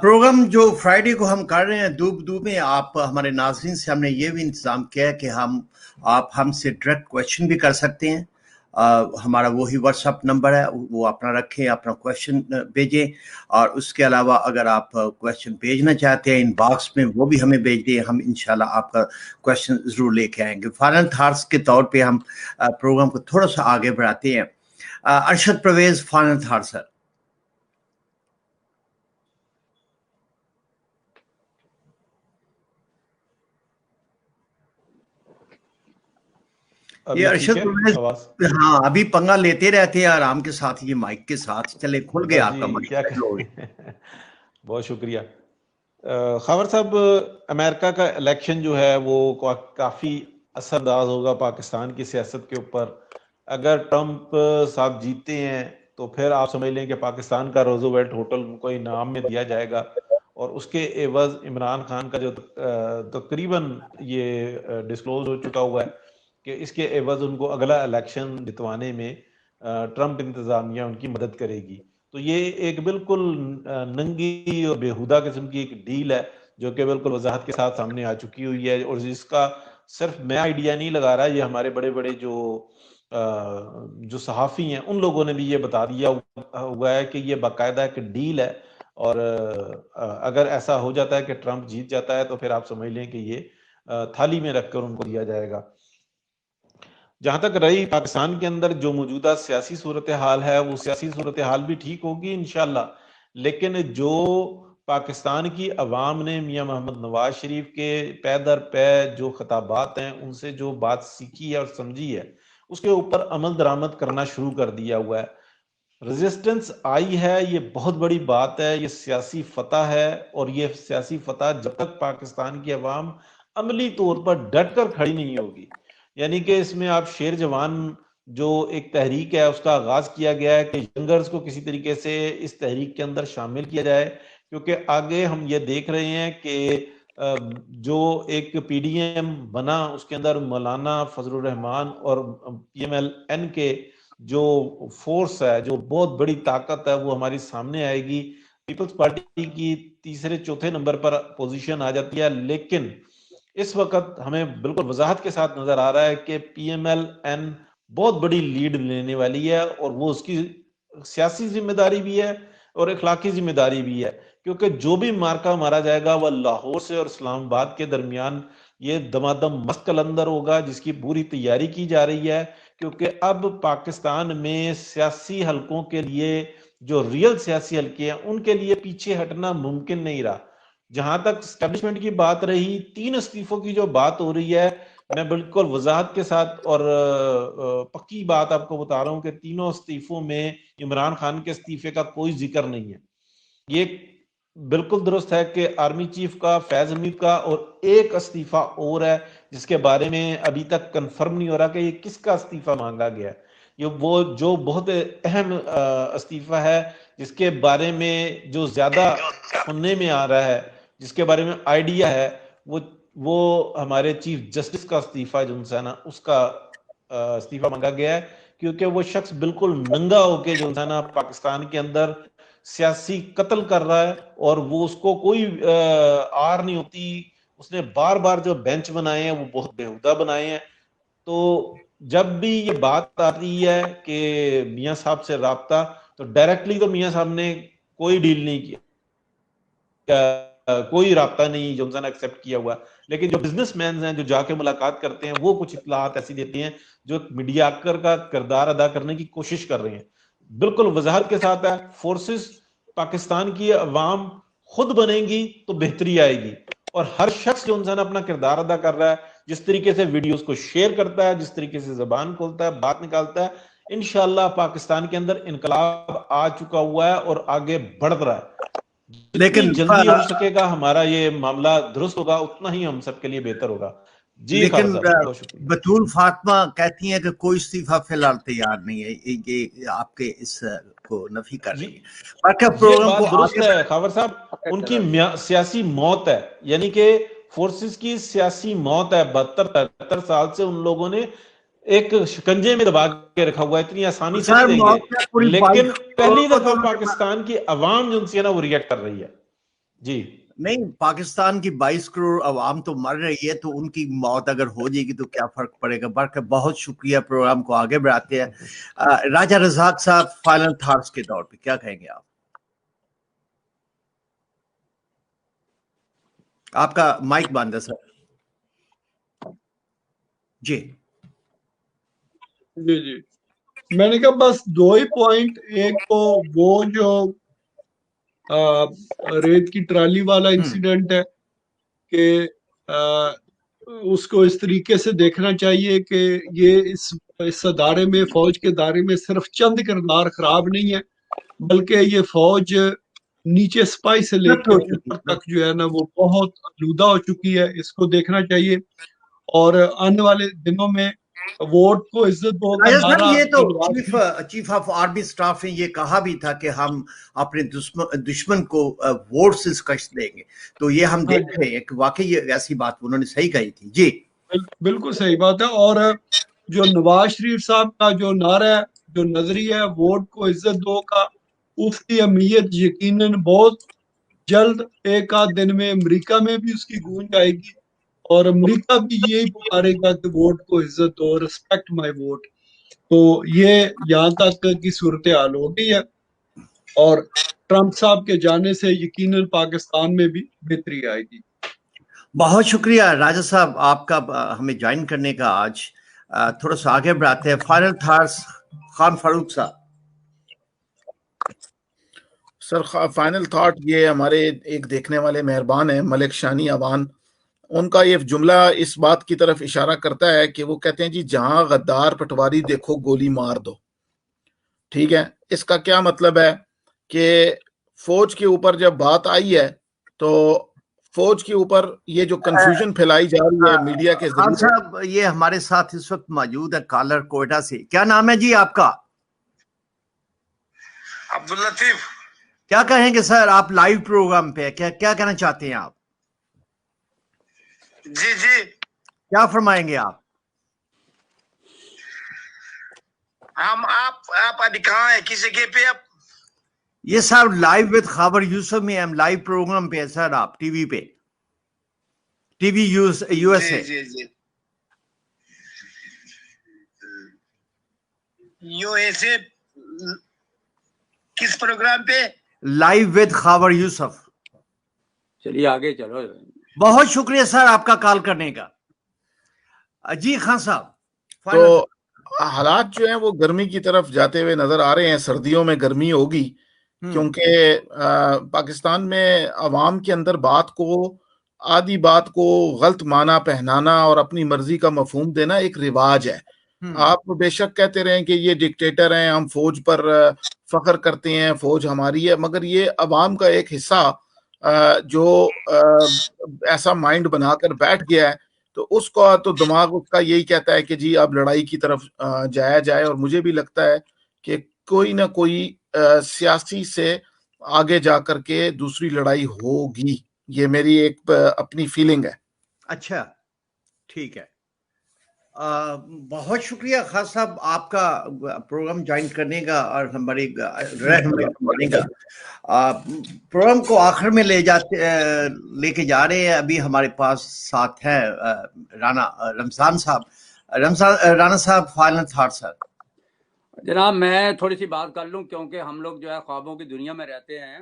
پروگرام جو فرائیڈے کو ہم کر رہے ہیں دو میں, آپ ہمارے ناظرین سے ہم نے یہ بھی انتظام کیا ہے کہ آپ ہم سے ڈائریکٹ کویشچن بھی کر سکتے ہیں. ہمارا وہی واٹس ایپ نمبر ہے، وہ اپنا رکھیں، اپنا کویشچن بھیجیں، اور اس کے علاوہ اگر آپ کویشچن بھیجنا چاہتے ہیں ان باکس میں وہ بھی ہمیں بھیج دیں، ہم انشاءاللہ آپ کا کویشچن ضرور لے کے آئیں گے۔ فائنل تھاٹس کے طور پہ ہم پروگرام کو تھوڑا سا آگے بڑھاتے ہیں۔ ارشد پرویز، فائنل تھاٹ سر۔ یہ ارشد پرویز ہاں ابھی پنگا لیتے رہتے ہیں آرام کے ساتھ، یہ مائک کے ساتھ چلے کھل گیا آپ کا مائک۔ بہت شکریہ خاور صاحب۔ امریکہ کا الیکشن جو ہے وہ کافی اثر انداز ہوگا پاکستان کی سیاست کے اوپر۔ اگر ٹرمپ صاحب جیتے ہیں تو پھر آپ سمجھ لیں کہ پاکستان کا روزویلٹ ہوٹل کو انعام میں دیا جائے گا، اور اس کے عوض عمران خان کا جو تقریباً یہ ڈسکلوز ہو چکا ہوا ہے کہ اس کے عوض ان کو اگلا الیکشن جتوانے میں ٹرمپ انتظامیہ ان کی مدد کرے گی۔ تو یہ ایک بالکل ننگی اور بیہودہ قسم کی ایک ڈیل ہے جو کہ بالکل وضاحت کے ساتھ سامنے آ چکی ہوئی ہے، اور جس کا صرف میں آئیڈیا نہیں لگا رہا، یہ ہمارے بڑے بڑے جو صحافی ہیں ان لوگوں نے بھی یہ بتا دیا ہوا ہے کہ یہ باقاعدہ ایک ڈیل ہے، اور اگر ایسا ہو جاتا ہے کہ ٹرمپ جیت جاتا ہے تو پھر آپ سمجھ لیں کہ یہ تھالی میں رکھ کر ان کو دیا جائے گا۔ جہاں تک رہی پاکستان کے اندر جو موجودہ سیاسی صورتحال ہے، وہ سیاسی صورتحال بھی ٹھیک ہوگی انشاءاللہ، لیکن جو پاکستان کی عوام نے میاں محمد نواز شریف کے پے در پے جو خطابات ہیں ان سے جو بات سیکھی ہے اور سمجھی ہے، اس کے اوپر عمل درآمد کرنا شروع کر دیا ہوا ہے۔ ریزسٹنس آئی ہے، یہ بہت بڑی بات ہے، یہ سیاسی فتح ہے، اور یہ سیاسی فتح جب تک پاکستان کی عوام عملی طور پر ڈٹ کر کھڑی نہیں ہوگی، یعنی کہ اس میں آپ شیر جوان جو ایک تحریک ہے اس کا آغاز کیا گیا ہے کہ ینگرز کو کسی طریقے سے اس تحریک کے اندر شامل کیا جائے، کیونکہ آگے ہم یہ دیکھ رہے ہیں کہ جو ایک پی ڈی ایم بنا اس کے اندر مولانا فضل الرحمان اور پی ایم ایل این کے جو فورس ہے، جو بہت بڑی طاقت ہے، وہ ہماری سامنے آئے گی۔ پیپلز پارٹی کی تیسرے چوتھے نمبر پر پوزیشن آ جاتی ہے، لیکن اس وقت ہمیں بالکل وضاحت کے ساتھ نظر آ رہا ہے کہ پی ایم ایل این بہت بڑی لیڈ لینے والی ہے، اور وہ اس کی سیاسی ذمہ داری بھی ہے اور اخلاقی ذمہ داری بھی ہے، کیونکہ جو بھی مارکا مارا جائے گا وہ لاہور سے اور اسلام آباد کے درمیان یہ دمادم مست قلندر ہوگا، جس کی پوری تیاری کی جا رہی ہے، کیونکہ اب پاکستان میں سیاسی حلقوں کے لیے جو ریئل سیاسی حلقے ہیں ان کے لیے پیچھے ہٹنا ممکن نہیں رہا۔ جہاں تک اسٹیبلشمنٹ کی بات رہی، 3 استعفوں کی جو بات ہو رہی ہے، میں بالکل وضاحت کے ساتھ اور پکی بات آپ کو بتا رہا ہوں کہ تینوں استعفوں میں عمران خان کے استعفے کا کوئی ذکر نہیں ہے۔ یہ بالکل درست ہے کہ آرمی چیف کا، فیض حمید کا، اور ایک استعفیٰ اور ہے جس کے بارے میں ابھی تک کنفرم نہیں ہو رہا کہ یہ کس کا استعفیٰ مانگا گیا ہے۔ یہ وہ جو بہت اہم استعفیٰ ہے جس کے بارے میں جو زیادہ سننے میں آ رہا ہے، جس کے بارے میں آئیڈیا ہے، وہ ہمارے چیف جسٹس کا استعفیٰ جو ہے نا، اس کا استعفیٰ مانگا گیا ہے، کیونکہ وہ شخص بالکل ننگا ہو کے جو ہے نا پاکستان کے اندر سیاسی قتل کر رہا ہے، اور وہ اس کو کوئی آر نہیں ہوتی۔ اس نے بار بار جو بینچ بنائے ہیں وہ بہت بیہودہ بنائے ہیں۔ تو جب بھی یہ بات آتی ہے کہ میاں صاحب سے رابطہ، تو ڈائریکٹلی تو میاں صاحب نے کوئی ڈیل نہیں کیا، کوئی رابطہ نہیں جو انسان ایکسپٹ کیا ہوا، لیکن جو بزنس مینز ہیں جو جا کے ملاقات کرتے ہیں، وہ کچھ اطلاعات ایسی دیتی ہیں جو میڈیاکر کا کردار ادا کرنے کی کوشش کر رہے ہیں۔ بالکل وضاحت کے ساتھ ہے، فورسز پاکستان کی عوام خود بنے گی تو بہتری آئے گی، اور ہر شخص جو انسان اپنا کردار ادا کر رہا ہے، جس طریقے سے ویڈیوز کو شیئر کرتا ہے، جس طریقے سے زبان کھولتا ہے، بات نکالتا ہے، انشاءاللہ پاکستان کے اندر انقلاب آ چکا ہوا ہے اور آگے بڑھ رہا ہے۔ لیکن جلدی ہو سکے گا ہمارا یہ معاملہ درست ہوگا، اتنا ہی ہم سب کے لیے بہتر ہوگا۔ جی لیکن شکریہ۔ بطول فاطمہ کہتی ہیں کہ کوئی استعفیٰ فی الحال تیار نہیں ہے، یہ آپ کے اس کو نفی کر رہی ہے۔ یہ بات درست ہے خاور صاحب، ان کی سیاسی موت ہے، یعنی کہ فورسز کی سیاسی موت ہے۔ 72-73 سال سے ان لوگوں نے ایک شکنجے میں دبا کے رکھا ہوا ہے، اتنی آسانی سے نہیں دیں گے، لیکن پہلی دفعہ پاکستان کی عوام جو ان سے نا وہ ریئیکٹ کر رہی ہے۔ جی نہیں پاکستان کی 22 کروڑ عوام تو مر رہی ہے، تو ان کی موت اگر ہو جائے گی تو کیا فرق پڑے گا. بہت شکریہ، پروگرام کو آگے بڑھاتے ہیں. راجہ رزاق صاحب، فائنل تھاٹس کے طور پہ کیا کہیں گے آپ؟ آپ کا مائک بند ہے سر. جی جی جی، میں نے کہا بس 2 ہی پوائنٹ. ایک تو وہ جو ریت کی ٹرالی والا انسیڈنٹ ہے کہ اس کو اس طریقے سے دیکھنا چاہیے کہ یہ اس ادارے میں، فوج کے ادارے میں صرف چند کردار خراب نہیں ہے، بلکہ یہ فوج نیچے سپاہی سے لے کے اوپر تک جو ہے نا وہ بہت آلودہ ہو چکی ہے. اس کو دیکھنا چاہیے. اور آنے والے دنوں میں ووٹ کو عزت دو کا نعرہ، یہ تو چیف آف آرمی سٹاف نے یہ کہا بھی تھا کہ ہم اپنے دشمن کو ووٹ سے شکست دیں گے، تو یہ ہم دیکھ رہے ہیں کہ واقعی یہ ایسی بات انہوں نے صحیح کہی تھی. جی بالکل صحیح بات ہے. اور جو نواز شریف صاحب کا جو نعرہ ہے، جو نظریہ ہے ووٹ کو عزت دو کا، اس کی اہمیت یقیناً بہت جلد ایک آدھ دن میں امریکہ میں بھی اس کی گونج آئے گی، اور امریکہ بھی یہی پکارے گا کہ ووٹ کو عزت دو، ریسپیکٹ مائی ووٹ. تو یہ یہاں تک کی صورتحال ہو گئی ہے، اور ٹرمپ صاحب کے جانے سے یقیناً پاکستان میں بھی بہتری آئے گی. بہت شکریہ راجہ صاحب آپ کا ہمیں جوائن کرنے کا. آج تھوڑا سا آگے بڑھاتے ہیں. فائنل تھاٹس خان فاروق صاحب. سر فائنل تھاٹ یہ ہمارے ایک دیکھنے والے مہربان ہیں ملک شانی اوان، ان کا یہ جملہ اس بات کی طرف اشارہ کرتا ہے کہ وہ کہتے ہیں جی جہاں غدار پٹواری دیکھو گولی مار دو. ٹھیک ہے، اس کا کیا مطلب ہے کہ فوج کے اوپر جب بات آئی ہے تو فوج کے اوپر یہ جو کنفیوژن پھیلائی جا رہی ہے میڈیا کے خان ذریعے. صاحب یہ ہمارے ساتھ اس وقت موجود ہے کالر کوئٹہ سے. کیا نام ہے جی آپ کا؟ عبداللطیف. کیا کہیں گے سر، آپ لائیو پروگرام پہ کیا کہنا چاہتے ہیں آپ؟ جی جی، کیا فرمائیں گے آپ؟ آپ ابھی کہاں ہیں، کس جگہ پہ؟ آپ یہ سر لائیو وتھ خاور یوسف میں ہم لائیو پروگرام پہ سر، آپ ٹی وی پہ، TV U S A. جی جی، یو ایس اے کس پروگرام پہ؟ Live with Khawar Yousuf. چلیے آگے چلو. بہت شکریہ سر آپ کا کال کرنے کا. جی خان صاحب. تو حالات جو ہیں وہ گرمی کی طرف جاتے ہوئے نظر آ رہے ہیں. سردیوں میں گرمی ہوگی کیونکہ پاکستان میں عوام کے اندر آدھی بات کو غلط معنی پہنانا اور اپنی مرضی کا مفہوم دینا ایک رواج ہے. آپ بے شک کہتے رہیں کہ یہ ڈکٹیٹر ہیں، ہم فوج پر فخر کرتے ہیں، فوج ہماری ہے، مگر یہ عوام کا ایک حصہ جو ایسا مائنڈ بنا کر بیٹھ گیا ہے، تو اس کا تو دماغ اس کا یہی کہتا ہے کہ جی اب لڑائی کی طرف جایا جائے. اور مجھے بھی لگتا ہے کہ کوئی نہ کوئی سیاسی سے آگے جا کر کے دوسری لڑائی ہوگی. یہ میری ایک اپنی فیلنگ ہے. اچھا ٹھیک ہے. بہت شکریہ خان صاحب آپ کا پروگرام جوائن کرنے کا اور ہماری رہنمائی کرنے کا. پروگرام کو آخر میں لے کے جا رہے ہیں. ابھی ہمارے پاس ساتھ ہے رمضان صاحب. رانا صاحب فائنل تھاٹ سر. جناب میں تھوڑی سی بات کر لوں، کیونکہ ہم لوگ جو ہے خوابوں کی دنیا میں رہتے ہیں.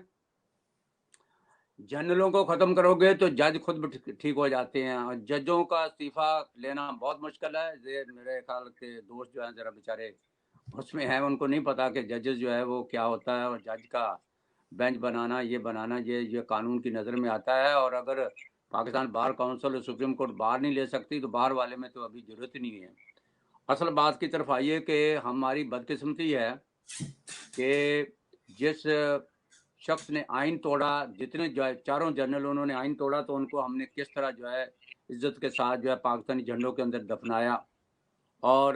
جنرلوں کو ختم کرو گے تو جج خود ٹھیک ہو جاتے ہیں، اور ججوں کا استعفیٰ لینا بہت مشکل ہے. میرے خیال کے دوست جو ہیں ذرا بیچارے اس میں ہیں، ان کو نہیں پتا کہ ججز جو ہے وہ کیا ہوتا ہے، اور جج کا بینچ بنانا یہ قانون کی نظر میں آتا ہے. اور اگر پاکستان بار کونسل اور سپریم کورٹ باہر نہیں لے سکتی تو باہر والے میں تو ابھی ضرورت نہیں ہے. اصل بات کی طرف آئیے کہ ہماری بدقسمتی ہے کہ جس شخص نے آئین توڑا، جتنے چاروں جنرل انہوں نے آئین توڑا، تو ان کو ہم نے کس طرح جو ہے عزت کے ساتھ جو ہے پاکستانی جھنڈوں کے اندر دفنایا. اور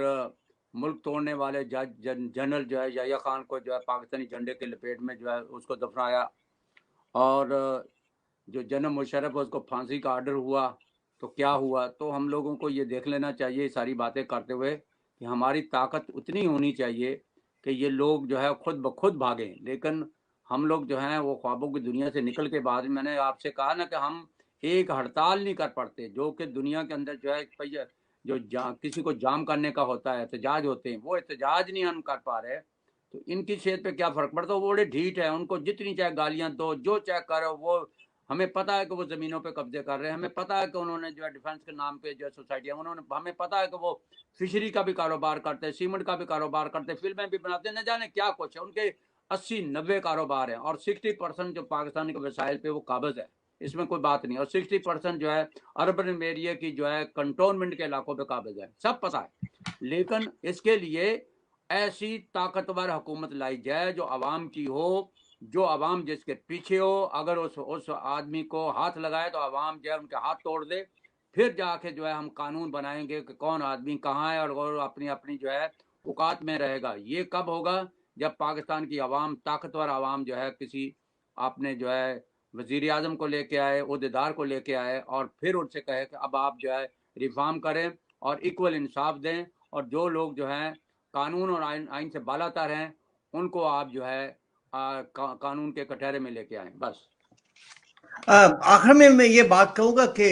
ملک توڑنے والے جنرل جو ہے یحییٰ خان کو جو ہے پاکستانی جھنڈے کے لپیٹ میں جو ہے اس کو دفنایا. اور جو جنرل مشرف اس کو پھانسی کا آرڈر ہوا تو کیا ہوا. تو ہم لوگوں کو یہ دیکھ لینا چاہیے ساری باتیں کرتے ہوئے کہ ہماری طاقت اتنی ہونی چاہیے کہ یہ لوگ جو ہے خود بخود بھاگیں، لیکن ہم لوگ جو ہیں وہ خوابوں کی دنیا سے نکل کے بعد میں نے آپ سے کہا نا کہ ہم ایک ہڑتال نہیں کر پڑتے جو کہ دنیا کے اندر جو ہے جو کسی کو جام کرنے کا ہوتا ہے احتجاج ہوتے ہیں وہ احتجاج نہیں ہم کر پا رہے تو ان کی صحت پہ کیا فرق پڑتا ہے. وہ بڑے ڈھیٹ ہے, ان کو جتنی چاہے گالیاں دو جو چاہے کرو, وہ ہمیں پتا ہے کہ وہ زمینوں پہ قبضے کر رہے ہیں, ہمیں پتا ہے کہ انہوں نے جو ہے ڈیفنس کے نام پہ جو ہے سوسائٹی ہمیں پتا ہے کہ وہ فشری کا بھی کاروبار کرتے ہیں, سیمنٹ کا بھی کاروبار کرتے ہیں, فلمیں بھی بناتے ہیں, نہ جانے کیا کچھ ہے. ان کے 80-90 کاروبار ہیں اور 60% جو پاکستانی کے وسائل پہ وہ قابض ہے, اس میں کوئی بات نہیں. اور 60% جو ہے اربن ایریا کی جو ہے کنٹونمنٹ کے علاقوں پہ قابض ہے, سب پتہ ہے. لیکن اس کے لیے ایسی طاقتور حکومت لائی جائے جو عوام کی ہو, جو عوام جس کے پیچھے ہو. اگر اس آدمی کو ہاتھ لگائے تو عوام جو ہے ان کے ہاتھ توڑ دے, پھر جا کے جو ہے ہم قانون بنائیں گے کہ کون آدمی کہاں ہے اور اپنی اپنی جو ہے اوقات میں رہے گا. یہ کب ہوگا؟ جب پاکستان کی عوام, طاقتور عوام جو ہے کسی اپنے جو ہے وزیر اعظم کو لے کے آئے, عہدیدار کو لے کے آئے اور پھر ان سے کہے کہ اب آپ جو ہے ریفارم کریں اور ایکول انصاف دیں, اور جو لوگ جو ہیں قانون اور آئین سے بالا تر ہیں ان کو آپ جو ہے قانون کے کٹہرے میں لے کے آئیں. بس آخر میں یہ بات کہوں گا کہ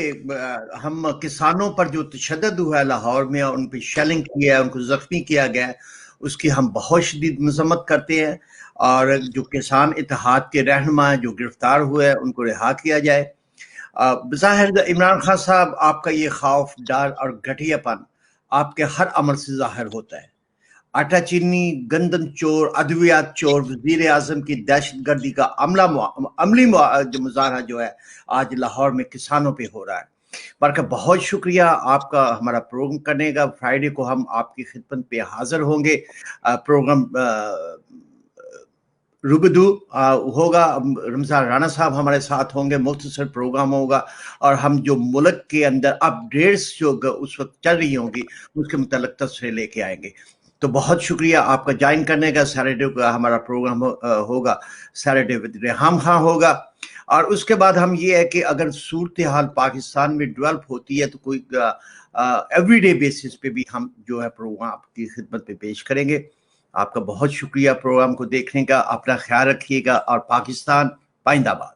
ہم کسانوں پر جو تشدد ہوا ہے لاہور میں, ان پہ شیلنگ کیا ہے, ان کو زخمی کیا گیا ہے, اس کی ہم بہت شدید مذمت کرتے ہیں. اور جو کسان اتحاد کے رہنما جو گرفتار ہوئے ہیں ان کو رہا کیا جائے. بظاہر عمران خان صاحب, آپ کا یہ خوف, ڈر اور گھٹیا پن آپ کے ہر عمل سے ظاہر ہوتا ہے. آٹا چینی, گندم چور, ادویات چور, وزیر اعظم کی دہشت گردی کا عملی مظاہرہ جو ہے آج لاہور میں کسانوں پہ ہو رہا ہے. بلکہ بہت شکریہ آپ کا ہمارا پروگرام کرنے کا. فرائیڈے کو ہم آپ کی خدمت پہ حاضر ہوں گے. پروگرام روبدو ہوگا, رمضان رانا صاحب ہمارے ساتھ ہوں گے, مختصر پروگرام ہوگا اور ہم جو ملک کے اندر اپڈیٹس جو اس وقت چل رہی ہوں گی اس کے متعلق تصویر لے کے آئیں گے. تو بہت شکریہ آپ کا جوائن کرنے کا. سیٹرڈے کا ہمارا پروگرام ہوگا, سیٹرڈے ود ریحام خان ہوگا. اور اس کے بعد ہم یہ ہے کہ اگر صورتحال پاکستان میں ڈیولپ ہوتی ہے تو کوئی ایوری ڈے بیسس پہ بھی ہم جو ہے پروگرام آپ کی خدمت پہ پیش کریں گے. آپ کا بہت شکریہ پروگرام کو دیکھنے کا. اپنا خیال رکھیے گا اور پاکستان پائندہ باد.